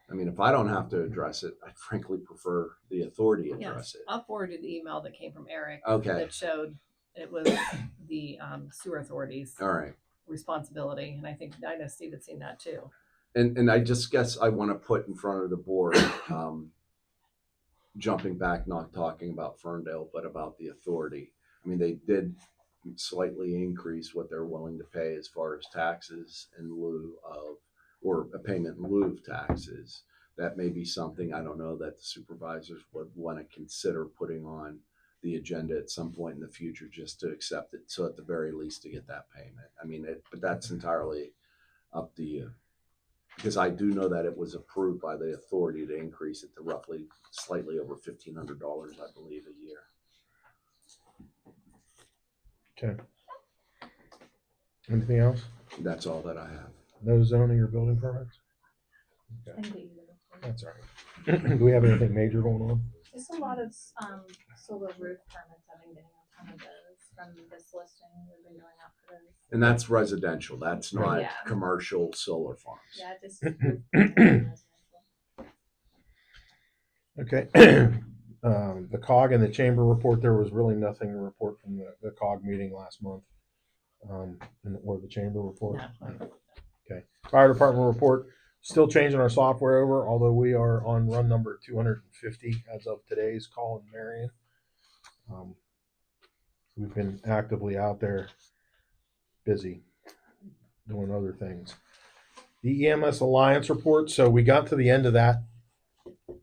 I mean, if I don't have to address it, I frankly prefer the authority address it. I'll forward you the email that came from Eric Okay. that showed it was the sewer authority's All right. responsibility, and I know Steve had seen that too. And I just guess I want to put in front of the board, jumping back, not talking about Ferndale, but about the authority. I mean, they did slightly increase what they're willing to pay as far as taxes in lieu of, or a payment in lieu of taxes. That may be something, I don't know, that the supervisors would want to consider putting on the agenda at some point in the future just to accept it. So at the very least to get that payment. I mean, but that's entirely up to you. Because I do know that it was approved by the authority to increase it to roughly slightly over $1,500, I believe, a year. Okay. Anything else? That's all that I have. No zoning or building permits? Okay. That's all right. Do we have anything major going on? Just a lot of solar roof permits. I've been getting a ton of those from this listing. We've been going out for those. And that's residential. That's not Yeah. commercial solar farms. Yeah, just Okay. The COG and the chamber report, there was really nothing to report from the COG meeting last month. Or the chamber report. Okay. Fire department report, still changing our software over, although we are on run number 250 as of today's call in Marion. We've been actively out there, busy doing other things. The EMS Alliance report. So we got to the end of that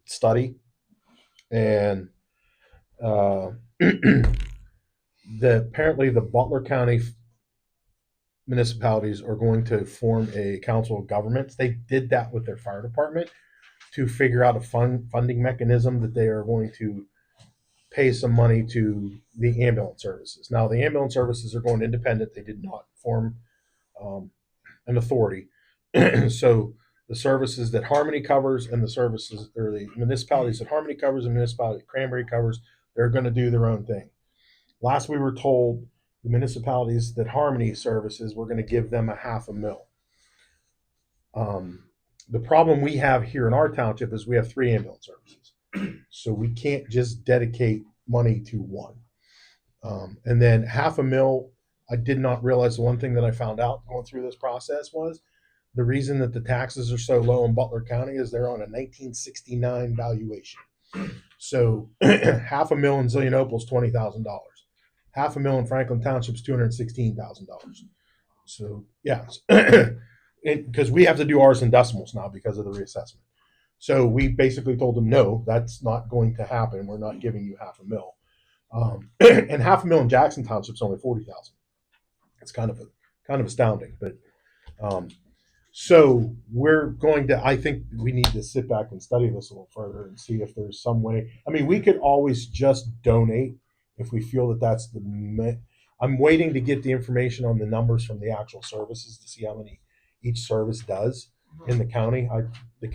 study, and apparently the Butler County municipalities are going to form a council of governments. They did that with their fire department to figure out a funding mechanism that they are going to pay some money to the ambulance services. Now, the ambulance services are going independent. They did not form an authority. So the services that Harmony covers and the services, or the municipalities that Harmony covers and municipality that Cranberry covers, they're going to do their own thing. Last we were told, the municipalities that Harmony services, we're going to give them $500,000. The problem we have here in our township is we have 3 ambulance services. So we can't just dedicate money to one. And then $500,000, I did not realize the one thing that I found out going through this process was the reason that the taxes are so low in Butler County is they're on a 1969 valuation. So $500,000 in Zillionople is $20,000. $500,000 in Franklin Township is $216,000. So yeah, because we have to do ours in decimals now because of the reassessment. So we basically told them, no, that's not going to happen. We're not giving you $500,000. And $500,000 in Jackson Township is only $40,000. It's kind of astounding. But so we're going to. I think we need to sit back and study this a little further and see if there's some way. I mean, we could always just donate if we feel that that's the. I'm waiting to get the information on the numbers from the actual services to see how many each service does in the county. The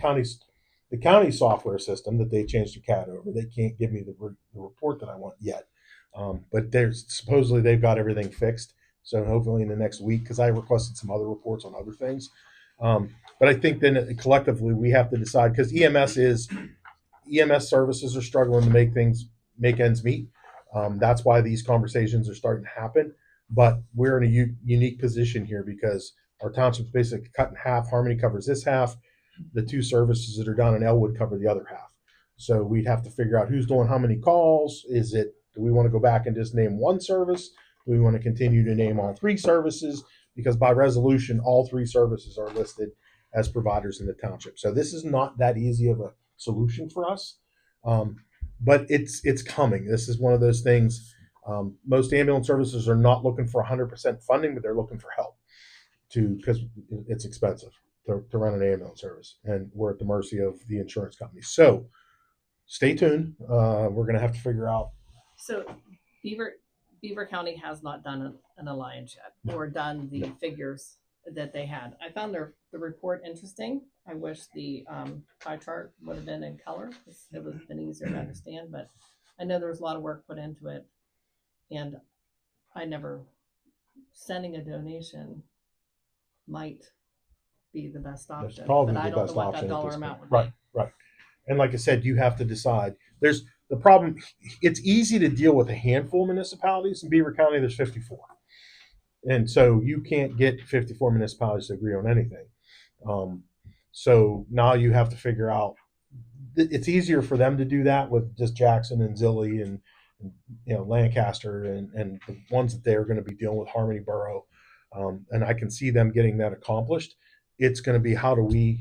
county software system that they changed to CAD over, they can't give me the report that I want yet. But there's supposedly they've got everything fixed. So hopefully in the next week, because I requested some other reports on other things. But I think then collectively we have to decide, because EMS services are struggling to make ends meet. That's why these conversations are starting to happen. But we're in a unique position here because our township's basically cut in half. Harmony covers this half. The two services that are down in Elwood cover the other half. So we'd have to figure out who's doing how many calls. Do we want to go back and just name one service? Do we want to continue to name all three services? Because by resolution, all three services are listed as providers in the township. So this is not that easy of a solution for us, but it's coming. This is one of those things. Most ambulance services are not looking for 100% funding, but they're looking for help because it's expensive to run an ambulance service, and we're at the mercy of the insurance companies. So stay tuned. We're going to have to figure out. So Beaver County has not done an alliance yet or done the figures that they had. I found the report interesting. I wish the pie chart would have been in color. It would have been easier to understand, but I know there was a lot of work put into it, and sending a donation might be the best option. That's probably but I the don't best know what option that at dollar this amount point. would be. Right. And like I said, you have to decide. There's the problem. It's easy to deal with a handful of municipalities. In Beaver County, there's 54. And so you can't get 54 municipalities to agree on anything. So now you have to figure out. It's easier for them to do that with just Jackson and Zilly and Lancaster and the ones that they're going to be dealing with, Harmony Borough. And I can see them getting that accomplished. It's going to be how do we,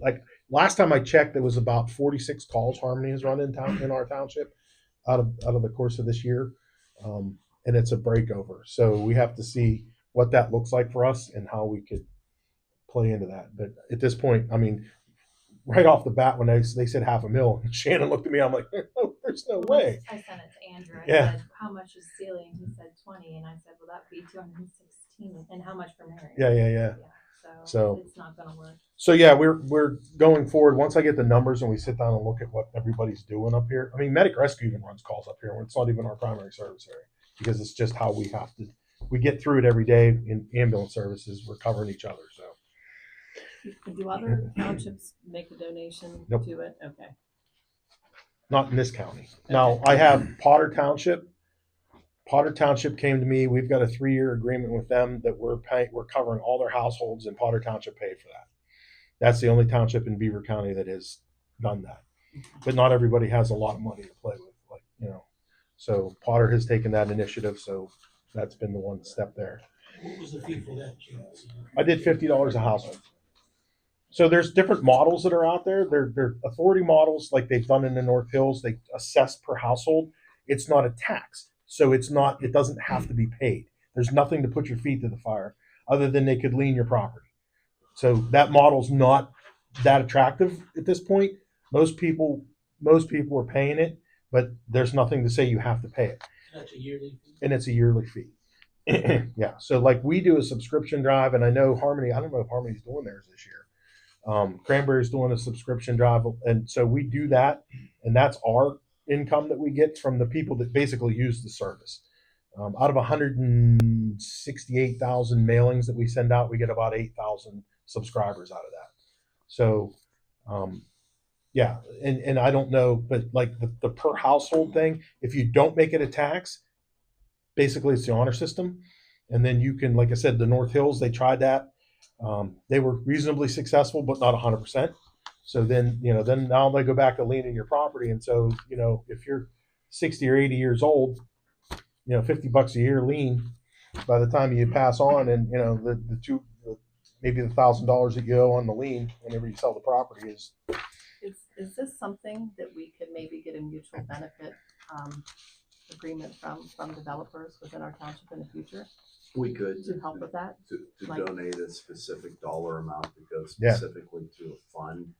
like last time I checked, there was about 46 calls Harmony has run in our township out of the course of this year. And it's a breakover. So we have to see what that looks like for us and how we could play into that. But at this point, I mean, right off the bat, when they said $500,000, Shannon looked at me. I'm like, oh, there's no way. I sent it to Andrew. I Yeah. said, how much is ceiling? He said 20. And I said, well, that'd be 216. And how much for Mary? Yeah. So it's not going to work. So yeah, we're going forward. Once I get the numbers and we sit down and look at what everybody's doing up here. I mean, Medic Rescue even runs calls up here when it's not even our primary service area because it's just how we get through it every day in ambulance services. We're covering each other. So. Do other townships make a donation Nope. to it? Okay. Not in this county. Now I have Potter Township. Potter Township came to me. We've got a 3-year agreement with them that we're covering all their households, and Potter Township paid for that. That's the only township in Beaver County that has done that. But not everybody has a lot of money to play with, So Potter has taken that initiative, so that's been the one step there. What was the fee for that, James? I did $50 a household. So there's different models that are out there. They're authority models like they've done in the North Hills. They assess per household. It's not a tax. So it doesn't have to be paid. There's nothing to put your feet to the fire other than they could lien your property. So that model's not that attractive at this point. Most people are paying it, but there's nothing to say you have to pay it. That's a yearly fee? And it's a yearly fee. Yeah. So like we do a subscription drive, and I know Harmony, I don't know if Harmony's doing theirs this year. Cranberry's doing a subscription drive, and so we do that, and that's our income that we get from the people that basically use the service. Out of 168,000 mailings that we send out, we get about 8,000 subscribers out of that. So, yeah, and I don't know, but like the per household thing, if you don't make it a tax, basically it's the honor system, and then you can, like I said, the North Hills, they tried that. They were reasonably successful, but not 100%. So then now they go back to leaning your property. And so, if you're 60 or 80 years old, $50 a year lien by the time you pass on, and, maybe the $1,000 that you owe on the lien whenever you sell the property is Is this something that we could maybe get a mutual benefit agreement from developers within our township in the future? We could. To help with that? To Like- donate a specific dollar amount that goes specifically to a fund,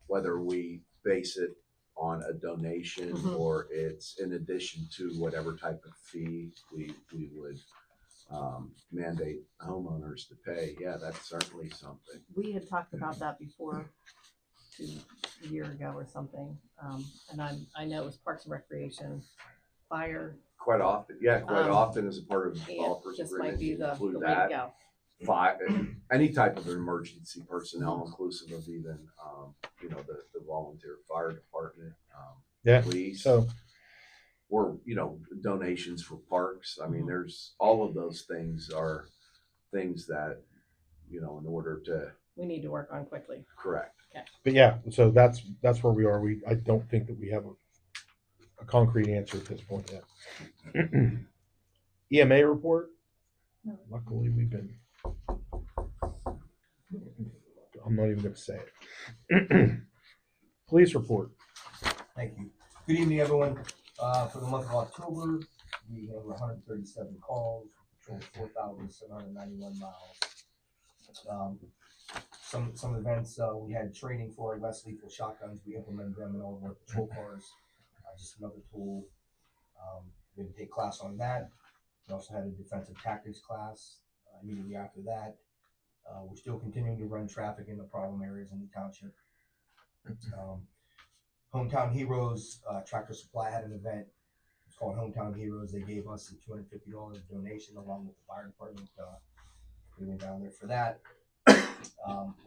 whether we base it on a donation or it's in addition to whatever type of fee we would mandate homeowners to pay. Yeah, that's certainly something. We had talked about that before, a year ago or something. And I know it was Parks and Recreation, Fire. Quite often as a part of developers This might be the include way to that. go. Any type of emergency personnel, inclusive of even the volunteer fire department, police. So or, donations for parks. I mean, there's, all of those things are things that, in order to We need to work on quickly. correct. But yeah, so that's where we are. I don't think that we have a concrete answer at this point yet. EMA report. Luckily, we've been. I'm not even going to say it. Police report. Thank you. Good evening, everyone. For the month of October, we have 137 calls, patrolled 4,791 miles. Some events, we had training for our less lethal shotguns. We implemented them in all of our patrol cars. Just another tool. We had to take class on that. We also had a defensive tactics class immediately after that. We're still continuing to run traffic in the problem areas in the township. Hometown Heroes Tractor Supply had an event. It's called Hometown Heroes. They gave us a $250 donation along with the fire department. We went down there for that.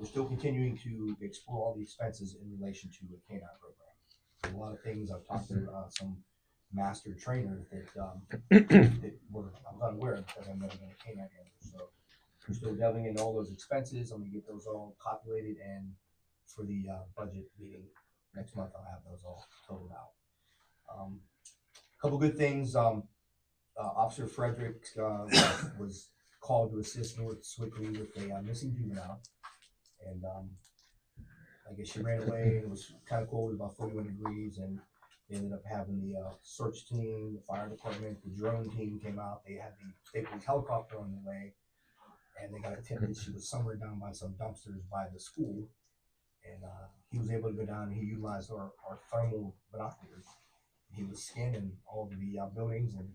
We're still continuing to explore all the expenses in relation to a K-9 program. A lot of things I've talked to some master trainers that I was unaware of because I've never been a K-9 handler. So we're still delving into all those expenses. I'm gonna get those all calculated, and for the budget meeting next month, I'll have those all totaled out. A couple good things. Officer Frederick was called to assist North Swickley with a missing juvenile, and I guess she ran away, and it was kind of cold, about 41 degrees, and they ended up having the search team, the fire department, the drone team came out. They had the Staples helicopter on the way, and they got a tip that she was somewhere down by some dumpsters by the school, and he was able to go down, and he utilized our thermal binoculars. He was scanning all of the buildings, and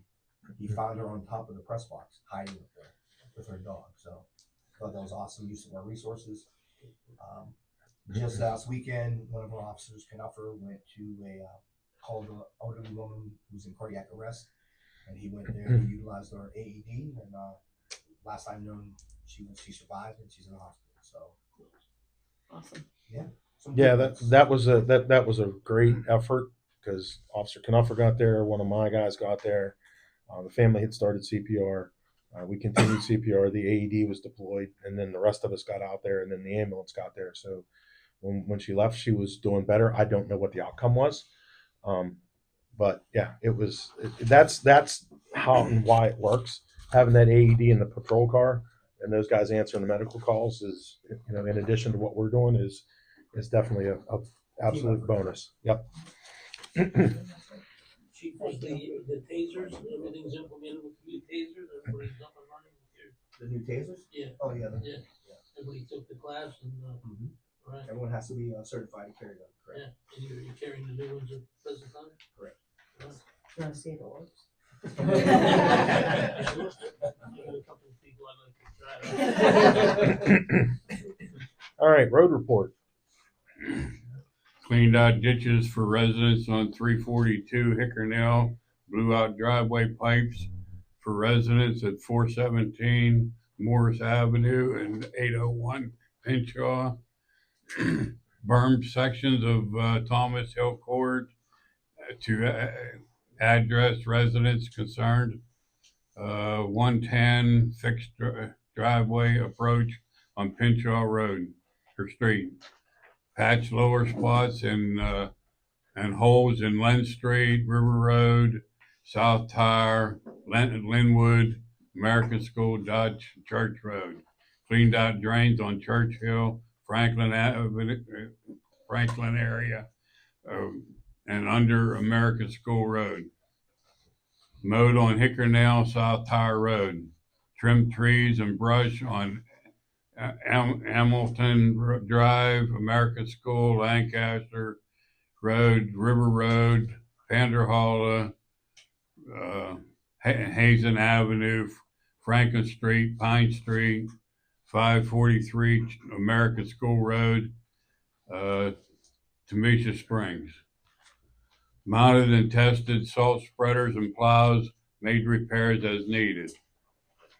he found her on top of the press box, hiding up there with her dog. So I thought that was awesome use of our resources. Just last weekend, one of our officers, Knuffer, went to called an elderly woman who's in cardiac arrest, and he went there and utilized our AED, and last I known, she survived, and she's in the hospital. So Awesome. Yeah, that was a great effort because Officer Knuffer got there. One of my guys got there. The family had started CPR. We continued CPR. The AED was deployed, and then the rest of us got out there, and then the ambulance got there. So when she left, she was doing better. I don't know what the outcome was, but yeah, that's how and why it works. Having that AED in the patrol car and those guys answering the medical calls is, in addition to what we're doing, is definitely a absolute bonus. Yep. Chief, was the tasers, everything's implemented with new tasers, everybody's up and running with your, the new tasers. yeah, Oh yeah. yeah, everybody took the class and, right, Everyone has to be certified to carry them. Correct. yeah, and you're carrying the new ones at present time? Correct. Right. You wanna see if it works? I got a couple of people I'd like to try it. All right, road report. Cleaned out ditches for residents on 342 Hickernell, blew out driveway pipes for residents at 417 Morris Avenue and 801 Pinchot. Bermed sections of Thomas Hill Court to address residents concerned. 110 fixed driveway approach on Pinchot Road or Street. Patch lower spots and holes in Len Street, River Road, South Tire, Linwood, American School, Dodge, Church Road. Cleaned out drains on Church Hill, Franklin area, and under American School Road. Mowed on Hickernell, South Tire Road. Trimmed trees and brush on Hamilton Drive, American School, Lancaster Road, River Road, Panderhalla, Hazen Avenue, Franklin Street, Pine Street, 543 American School Road, Tamisha Springs. Mounted and tested salt spreaders and plows, made repairs as needed.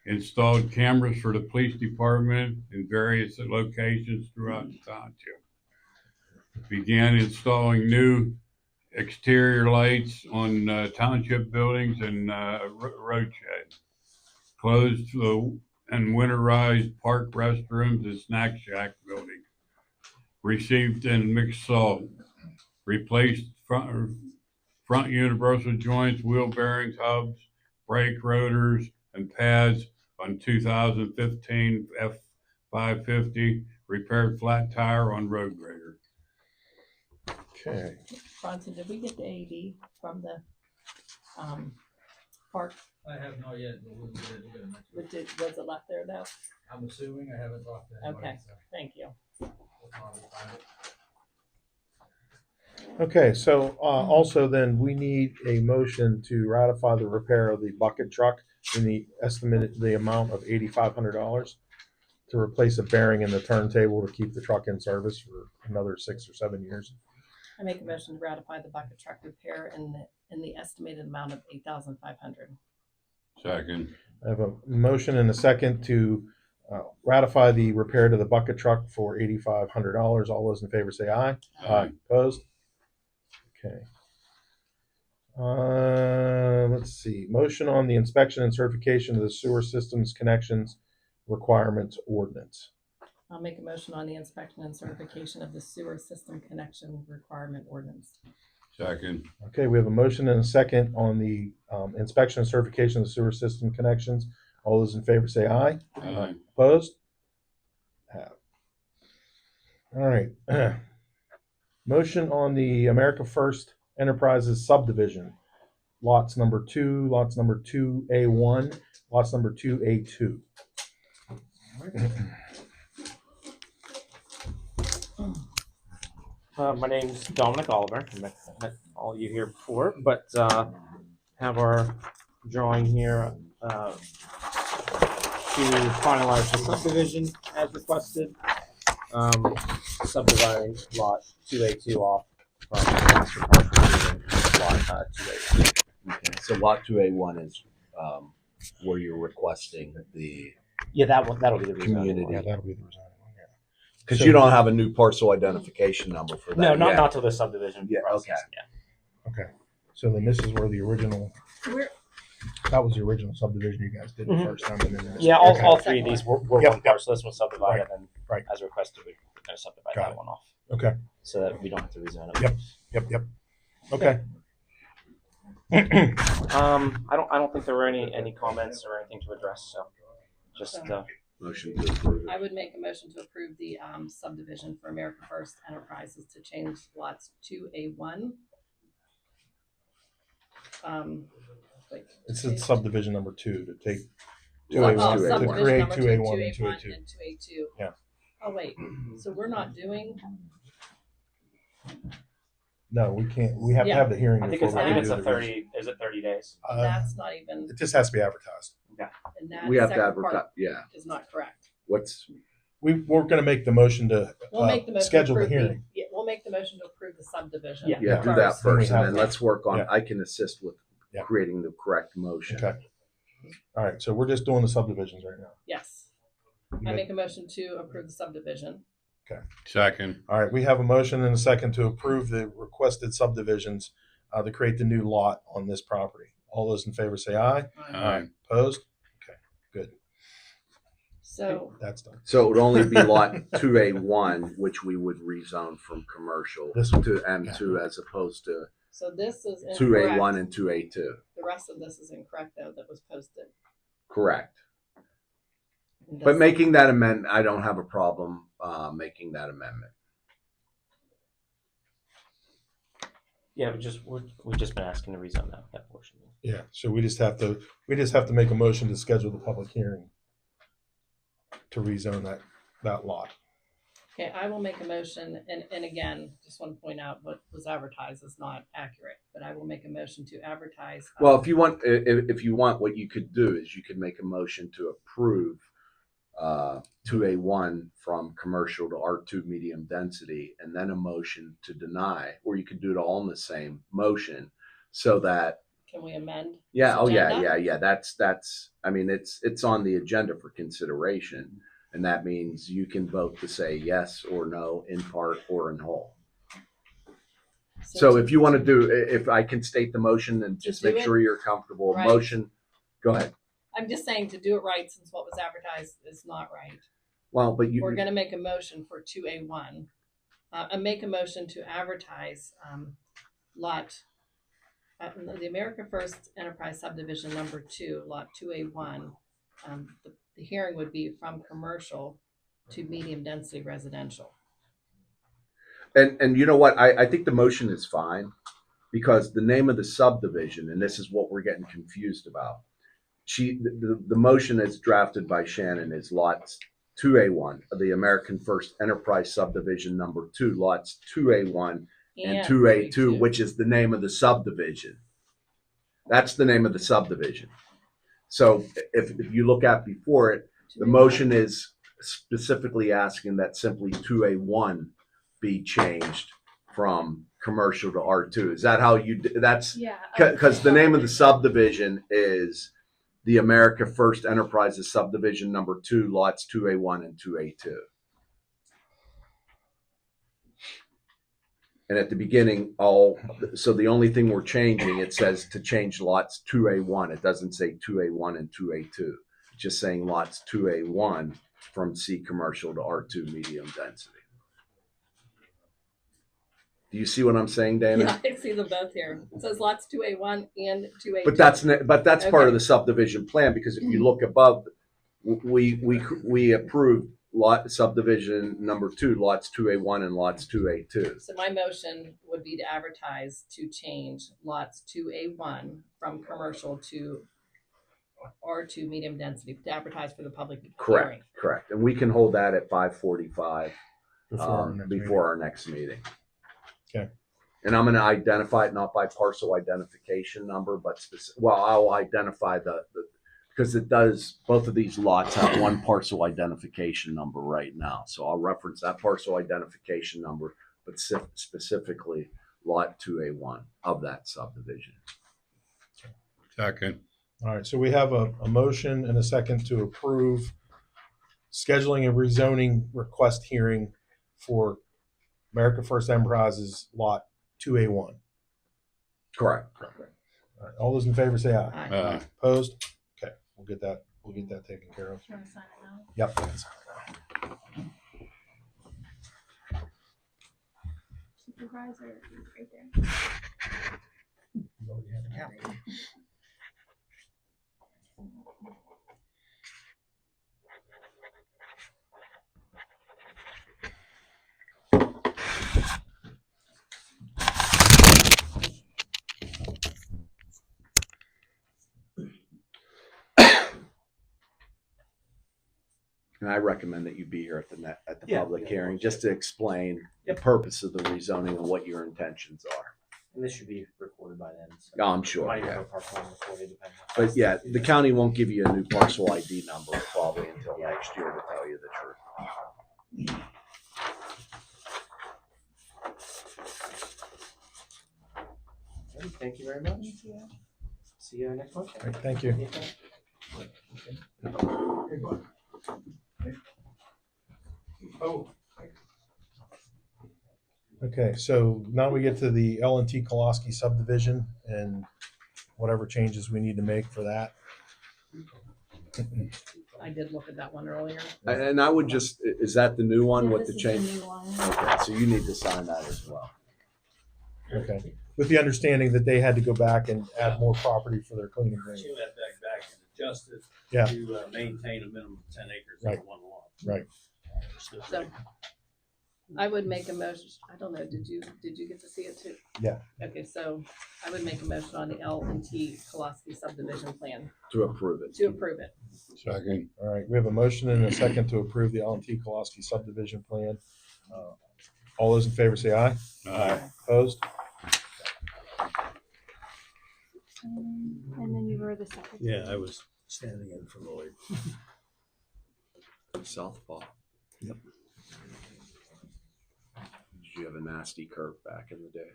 Installed cameras for the police department in various locations throughout the township. Began installing new exterior lights on township buildings and road shed. Closed and winterized park restrooms and snack shack building. Received and mixed salt. Replaced front universal joints, wheel bearings, hubs, brake rotors, and pads on 2015 F550. Repaired flat tire on road grader. Okay. Bronson, did we get the AD from the park? I have not yet, but we'll get it next week. Was it left there though? I'm assuming I haven't talked to anybody. Okay, So thank you. we'll probably find it. Okay, so also then we need a motion to ratify the repair of the bucket truck in the estimated the amount of $8,500 to replace a bearing in the turntable to keep the truck in service for another 6 or 7 years. I make a motion to ratify the bucket truck repair in the estimated amount of $8,500. Second. I have a motion and a second to ratify the repair to the bucket truck for $8,500. All those in favor say aye. Aye. Opposed? Okay. Let's see. Motion on the inspection and certification of the sewer systems connections requirements ordinance. I'll make a motion on the inspection and certification of the sewer system connection requirement ordinance. Second. Okay, we have a motion and a second on the inspection and certification of the sewer system connections. All those in favor say aye. Aye. Opposed? Have. All right. Motion on the America First Enterprises subdivision. Lots number 2, lots number 2A1, lots number 2A2. My name's Dominic Oliver. I met all you here before, but have our drawing here to finalize the subdivision as requested. Subdividing lot 2A2 off from master parcel lot 2A2. Okay, so lot 2A1 is where you're requesting the Yeah, that'll be the community. Yeah, that'll be the resign. Because you don't have a new parcel identification number for that. No, yet. not till the subdivision. Yeah, process. okay. Yeah. Okay. So then this is where the original, that was the original subdivision you guys did the Mhm. first time. And then Yeah, all three of these were Yep, one parcel. This was subdivided, and right. as requested, we're going to subdivide Got that it. one off. Okay. So that we don't have to rezone it. Yep. Okay. I don't think there were any comments or anything to address. So just Motion to approve. I would make a motion to approve the subdivision for America First Enterprises to change lots 2A1. This is subdivision number 2 to take Lots 2A1 to subdivision create number 2A1 and 2A1 2A2. and 2A2. Yeah. Oh wait, so we're not doing. No, we can't. We have to have the hearing. I think before we it's do a the 30. Is it 30 days? That's not even. It just has to be advertised. Okay. And that We have to second part advertise. Yeah. is not correct. What's We're going to make the motion to We'll make the motion schedule to the approve hearing. yeah, we'll make the motion to approve the subdivision. Yeah. yeah? Do that Then we first, and have then that. let's work on. Yeah. I can assist with Yeah. creating the correct motion. Okay. All right. So we're just doing the subdivisions right now. Yes. You I good? make a motion to approve the subdivision. Second. All right. We have a motion and a second to approve the requested subdivisions to create the new lot on this property. All those in favor say aye. Aye. Opposed? Okay. Good. So That's done. So it would only be lot 2A1, which we would rezone from commercial This one. to M2 as opposed to this is incorrect. 2A1 and 2A2. The rest of this is incorrect though that was posted. Correct. And But this- making that amendment, I don't have a problem making that amendment. Yeah, we've just been asking to rezone that portion. Yeah. So we just have to make a motion to schedule the public hearing to rezone that lot. Okay, I will make a motion, and again, just want to point out what was advertised is not accurate, but I will make a motion to advertise. Well, if you want, what you could do is you could make a motion to approve 2A1 from commercial to R2 medium density, and then a motion to deny, or you could do it all in the same motion, so that Can we amend? yeah, this oh yeah, agenda? yeah. That's. I mean, it's on the agenda for consideration, and that means you can vote to say yes or no in part or in whole. So if you want to do, if I can state the motion and just do make it sure you're comfortable, right. motion, go ahead. I'm just saying to do it right, since what was advertised is not right. Well, but We're gonna make a motion for 2A1. And make a motion to advertise, the America First Enterprise Subdivision number 2, lot 2A1. The hearing would be from commercial to medium density residential. And you know what? I think the motion is fine because the name of the subdivision, and this is what we're getting confused about. The motion that's drafted by Shannon is lots 2A1 of the American First Enterprise Subdivision number 2, lots 2A1 and 2A2, which is the name of the subdivision. That's the name of the subdivision. So if you look at before it, the motion is specifically asking that simply 2A1 be changed from commercial to R2. Is that how you, that's, Yeah. because the name of the subdivision is the America First Enterprises Subdivision number 2, lots 2A1 and 2A2. And at the beginning, so the only thing we're changing, it says to change lots 2A1. It doesn't say 2A1 and 2A2. It's just saying lots 2A1 from C commercial to R2 medium density. Do you see what I'm saying, Dana? Yeah, I see them both here. It says lots 2A1 and 2A2. But that's part Okay. of the subdivision plan, because if you look above, we approved lot subdivision number 2, lots 2A1 and lots 2A2. So my motion would be to advertise to change lots 2A1 from commercial to R2 medium density, to advertise for the public hearing. Correct. And we can hold that at 5:45 Before our next meeting. Okay. And I'm going to identify it not by parcel identification number, but I'll identify because it does, both of these lots have one parcel identification number right now. So I'll reference that parcel identification number, but specifically lot 2A1 of that subdivision. Second. All right, so we have a motion and a second to approve scheduling a rezoning request hearing for America First Enterprises lot 2A1. Correct. All right, all those in favor say aye. Aye. Opposed? Okay, we'll get that taken care of. Do you want to sign it now? Yep. Supervisor, right there. And I recommend that you be here at the Yeah, public yeah, hearing, of course, just to explain the Yep. purpose of the rezoning and what your intentions are. And this should be recorded by then. So Oh, I'm sure. might even Yeah. go parcel recorded, depending on how But fast yeah, they do the that. county won't give you a new parcel ID number probably until next year, to tell you the truth. Okay, thank you very much. See you next month. All right, thank you. Oh, Okay, so now we get to the L&T Koloski subdivision and whatever changes we need to make for that. I did look at that one earlier. And I would just, is that the new one Yeah, with this the is change? new one. Okay, so you need to sign that as well. Okay, with the understanding that they had to go back and add more property for their cleaning grade. She went back and adjusted Yeah. to maintain a minimum of 10 acres Right. on one lot. Right. So I would make a motion. I don't know. Did you get to see it too? Yeah. Okay, so I would make a motion on the L&T Koloski subdivision plan To approve it. to approve it. Second. All right, we have a motion and a second to approve the L&T Koloski subdivision plan. All those in favor say aye. Aye. Opposed? And then you were the secretary. Yeah, I was standing in for Lloyd. Southpaw. Yep. Did you have a nasty curve back in the day?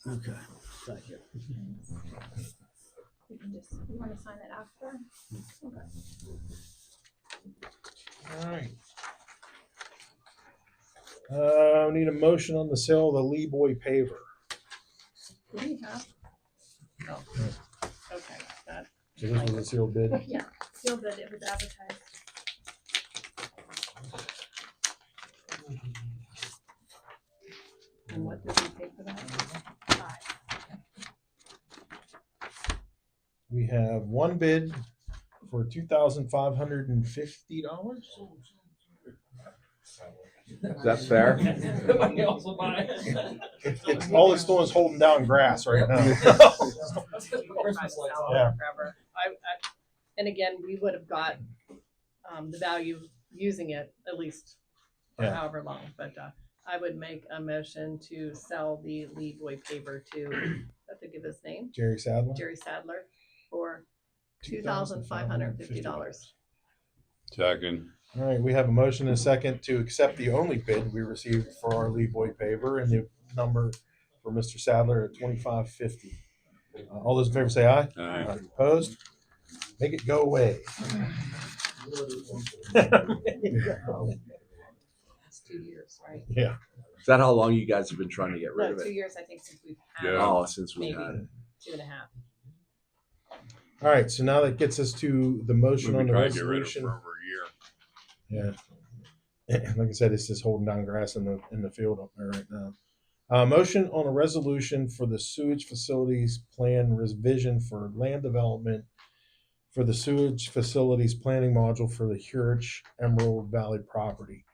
Okay. Thank you. We can just, you wanna sign it after? All right. We need a motion on the sale of the Lee Boy paver. Do we have? Oh, okay, that, So this was a sealed bid. Yeah, feel good, it was advertised. and what did we pay for that? 5. We have one bid for $2,550. Is that fair? Everybody else will buy it. It's all it's doing is holding down grass right now. Christmas lights on. Yeah. Forever. And again, we would have got, the value using it at least for Yeah. however long, but, I would make a motion to sell the Lee Boy paver to, have to give his name, Jerry Sadler. Jerry Sadler, for $2,550. Second. All right, we have a motion and a second to accept the only bid we received for our Lee Boy paver, and the number for Mr. Sadler at $2,550. All those in favor say aye. Aye. Opposed? Make it go away. It's 2 years, right? Yeah. Is that how long you guys have been trying to get rid No, of 2 it? years, I think, since we've had Yeah. it. Oh, since we Maybe had it. 2.5. All right, so now that gets us to the motion We've on been the trying to get rid of it resolution. for over a year. Yeah. Like I said, it's just holding down grass in the field up there right now. Motion on a resolution for the sewage facilities plan revision for land development for the sewage facilities planning module for the Hurich Emerald Valley property.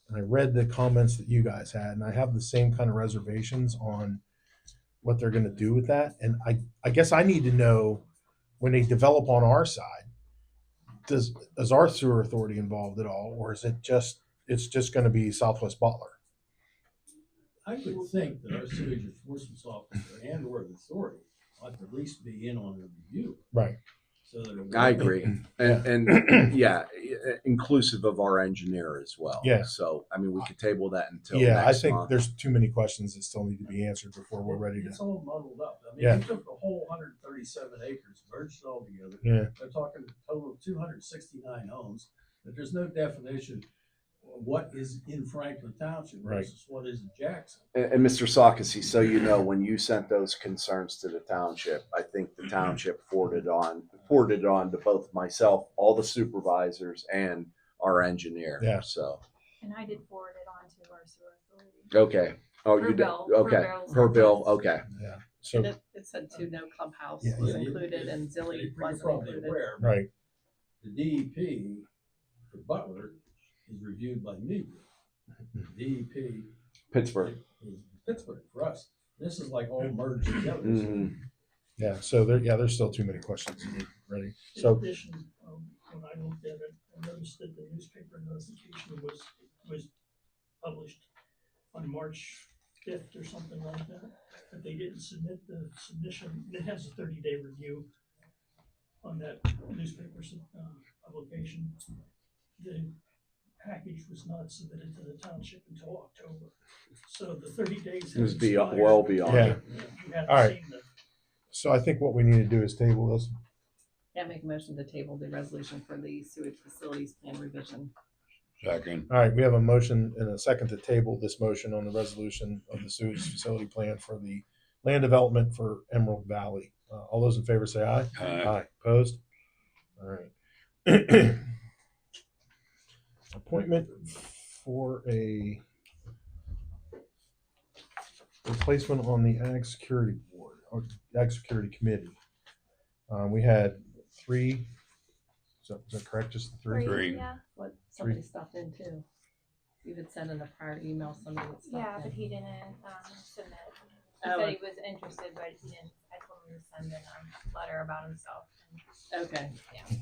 And I read the comments that you guys had, and I have the same kind of reservations on what they're going to do with that. And I guess I need to know when they develop on our side, is our sewer authority involved at all, or is it's just going to be Southwest Butler? I would think that our sewage enforcement officer and or the authority ought to at least be in on the review. Right. So that I agree. And yeah, inclusive of our engineer as well. Yeah. So, I mean, we could table that until Yeah, I next think month. there's too many questions that still need to be answered before we're ready It's to. all muddled up. I mean, Yeah. they took the whole 137 acres, merged it all together. Yeah. They're talking a total of 269 homes, but there's no definition of what is in Franklin Township Right. versus what is in Jackson. And Mr. Sakasi, so you know, when you sent those concerns to the township, I think the township forwarded on to both myself, all the supervisors, and our engineer. Yeah. So, And I did forward it on to our sewer authority. okay. Oh, Per you did? bill, Okay. bill's Per bill, request. okay. Yeah. And So it said too, no clubhouse Yeah, was Yeah, included and you're Zilly wasn't probably included. aware, but right. the DEP for Butler is reviewed by me. DEP Pittsburgh. is Pittsburgh for us. This is like all merged together. Mhm. Yeah. So there's still too many questions. Ready. In So addition, when I looked at it, I noticed that the newspaper notification was published on March 5th or something like that, but they didn't submit the submission. It has a 30-day review on that newspaper publication. The package was not submitted to the township until October, so the 30 days. It was has expired. well beyond Yeah. it. You haven't All right. seen the I think what we need to do is table this. Yeah, make a motion to table the resolution for the sewage facilities plan revision. Second. All right, we have a motion and a second to table this motion on the resolution of the sewage facility plan for the land development for Emerald Valley. All those in favor say aye. Aye. Opposed? All right. Appointment for a replacement on the Ag Security Board, or Ag Security Committee. We had 3. Is that correct? Just the 3? Three. Yeah, What, somebody stopped in too. You had sent in a prior email, somebody that stopped in. yeah, but he didn't, submit. He Oh, said he was interested, but he didn't, I told him to send in a letter about himself. Okay. Yeah.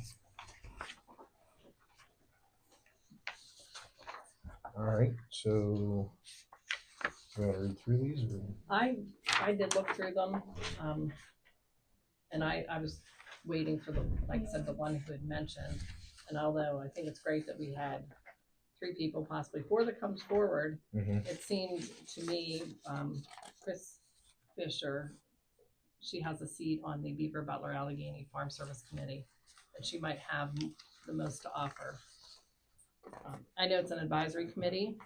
All right, so we want to read through these? Or? I did look through them, and I was waiting for like I said, the one who had mentioned, and although I think it's great that we had 3 people, possibly 4 that comes forward, Mhm. it seemed to me, Chris Fisher she has a seat on the Beaver Butler Allegheny Farm Service Committee, that she might have the most to offer. I know it's an advisory committee.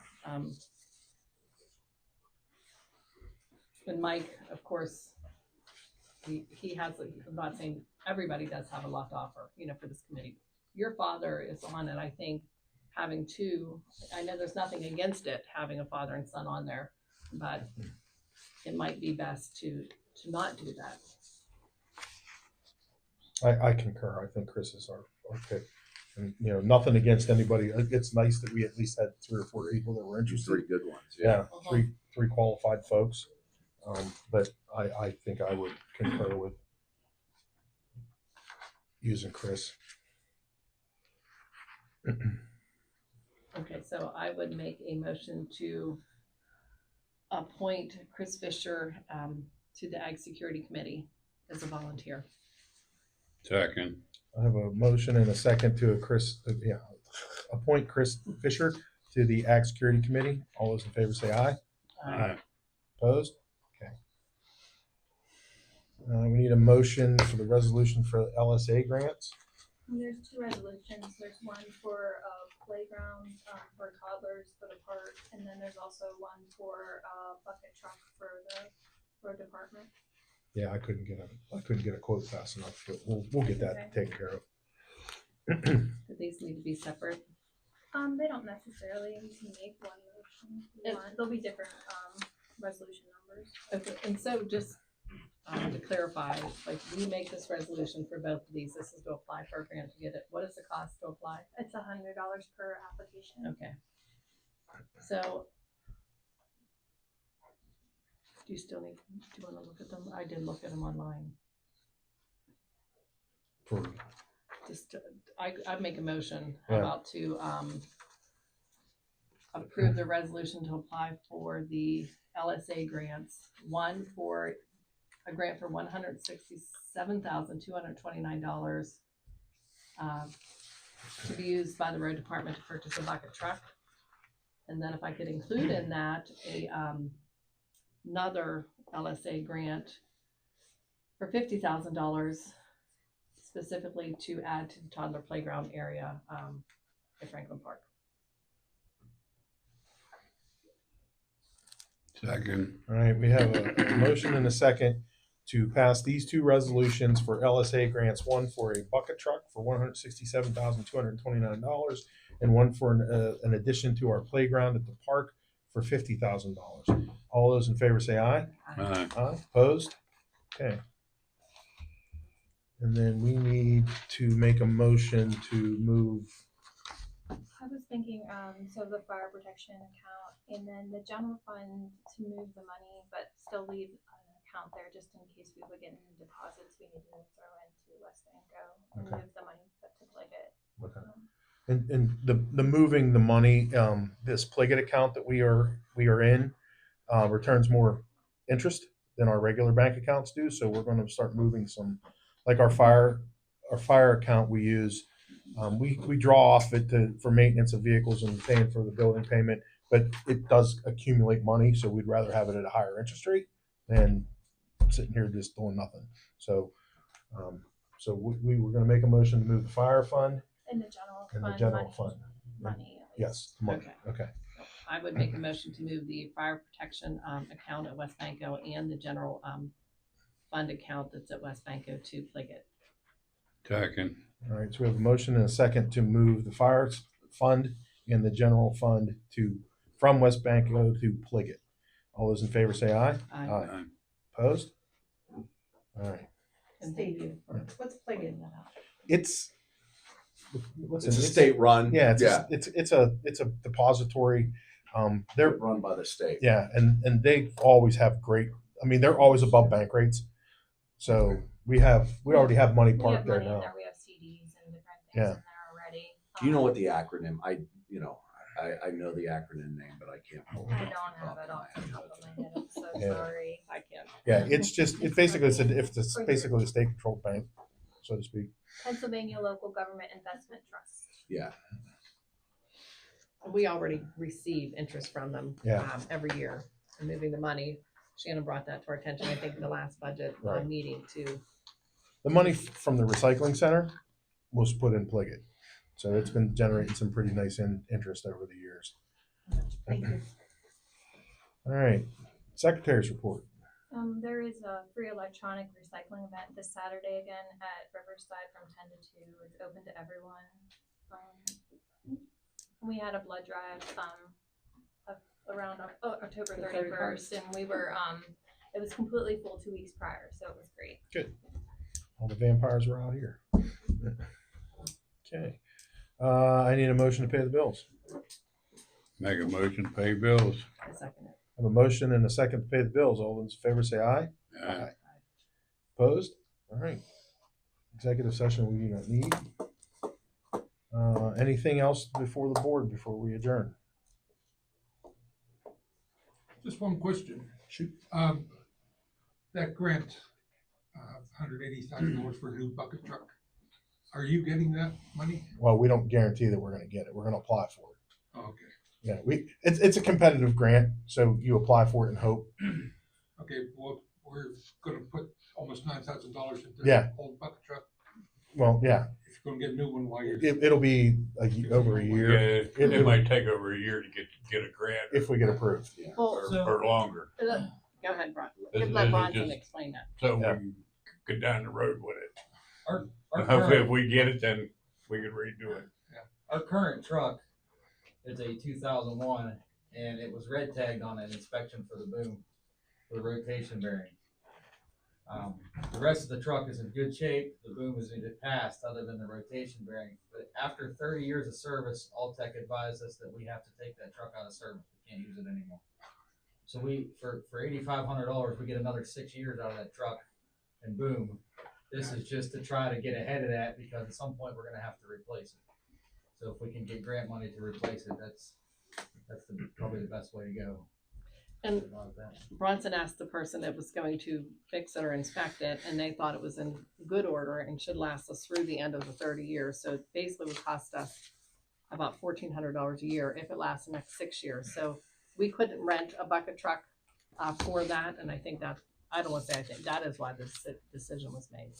And Mike, of course, he has, I'm not saying everybody does have a lot to offer, for this committee. Your father is on it. I think having two, I know there's nothing against it, having a father and son on there, but it might be best to not do that. I concur. I think Chris is our pick. And, nothing against anybody. It's nice that we at least had 3 or 4 people that were interested. 3 good ones. Yeah, three qualified folks. But I think I would concur with using Chris. Okay, so I would make a motion to appoint Chris Fisher to the Ag Security Committee as a volunteer. Second. I have a motion and a second to appoint Chris Fisher to the Ag Security Committee. All those in favor say aye. Aye. Opposed? Okay. We need a motion for the resolution for LSA grants. There's 2 resolutions. There's one for playground for toddlers for the park, and then there's also one for bucket truck for the road department. Yeah, I couldn't get a quote fast enough, but we'll get that taken care of. Do these need to be separate? They don't necessarily. You can make one motion if you want. There'll be different resolution numbers. Okay, and so just to clarify, like we make this resolution for both of these. This is to apply for a grant to get it. What is the cost to apply? It's $100 per application. Okay. So do you want to look at them? I did look at them online. I'd make a motion about to approve the resolution to apply for the LSA grants. One for a grant for $167,229 to be used by the road department to purchase a bucket truck. And then if I could include in that another LSA grant for $50,000 specifically to add to the toddler playground area at Franklin Park. Second. All right, we have a motion and a second to pass these 2 resolutions for LSA grants. One for a bucket truck for $167,229, and one for an addition to our playground at the park for $50,000. All those in favor say aye. Aye. Aye. Opposed? Okay. And then we need to make a motion to move. I was thinking, so the fire protection account, and then the general fund to move the money, but still leave an account there just in case we would get any deposits we need to throw into West Banco and move the money to Pliget. Okay. And the moving the money, this Pliget account that we are in returns more interest than our regular bank accounts do. So we're going to start moving some, like our fire account we use. We draw off it for maintenance of vehicles and paying for the building payment, but it does accumulate money. So we'd rather have it at a higher interest rate than sitting here just doing nothing. So we were going to make a motion to move the fire fund In the general and fund. the general fund. Money. Yes, money. Okay. I would make a motion to move the fire protection account at West Banco and the general fund account that's at West Banco to Pliget. Second. All right, so we have a motion and a second to move the fire fund and the general fund from West Banco to Pliget. All those in favor say aye. Aye. Opposed? All right. And thank you for What's Pliget? that out. It's It's a state run. Yeah, Yeah. it's a depository. They're run by the state. Yeah, and they always have great. I mean, they're always above bank rates. So we already have money We parked have there money in now. there. We have CDs and different things Yeah. in there already. Do you know what the acronym? I know the acronym name, but I can't. pull it I off don't the have top it of off my the head. top of my head. I'm so Yeah. sorry. I can't. Yeah, it's basically a state controlled bank, so to speak. Pennsylvania Local Government Investment Trust. Yeah. We already receive interest from them Yeah. every year. And moving the money Shannon brought that to our attention, I think, the last budget Right. meeting too. The money from the recycling center was put in Pliget. So it's been generating some pretty nice interest over the years. Thank you. All right, secretary's report. There is a free electronic recycling event this Saturday again at Riverside from 10 to 2. It's open to everyone. We had a blood drive around October 31st, and we were it was completely full 2 weeks prior, so it was great. Good. All the vampires were out here. Okay. I need a motion to pay the bills. Make a motion, to pay bills. I second it. I have a motion and a second to pay the bills. All those in favor say aye. Aye. Opposed? All right. Executive session we do not need. Anything else before the board before we adjourn? Just one question. Shoot. That grant, $180,000 for a new bucket truck. Are you getting that money? Well, we don't guarantee that we're going to get it. We're going to apply for it. Oh, okay. Yeah, it's a competitive grant, so you apply for it and hope. Okay, well, we're gonna put almost $9,000 into Yeah. the old bucket truck. Well, yeah, If you're gonna get a new one while you're. it'll be over a Yeah, year it might take over a year to get a grant if we get approved. Well, or longer. go ahead, Bron. This Let is Bronson just- explain that. So Yeah. we can get down the road with it. Our And hopefully if current, we get it, then we can redo it. our current truck is a 2001, and it was red tagged on an inspection for the boom, for the rotation bearing. The rest of the truck is in good shape. The boom is either passed other than the rotation bearing. But after 30 years of service, Alltech advised us that we have to take that truck out of service. We can't use it anymore. So for $8,500, we get another 6 years out of that truck, and boom, this is just to try to get ahead of that because at some point we're gonna have to replace it. So if we can get grant money to replace it, that's probably the best way to go. And About that. Bronson asked the person that was going to fix it or inspect it, and they thought it was in good order and should last us through the end of the 30 years. So it basically would cost us about $1,400 a year if it lasts the next 6 years. So we couldn't rent a bucket truck for that, and I think that, I don't want to say I think, that is why this decision was made.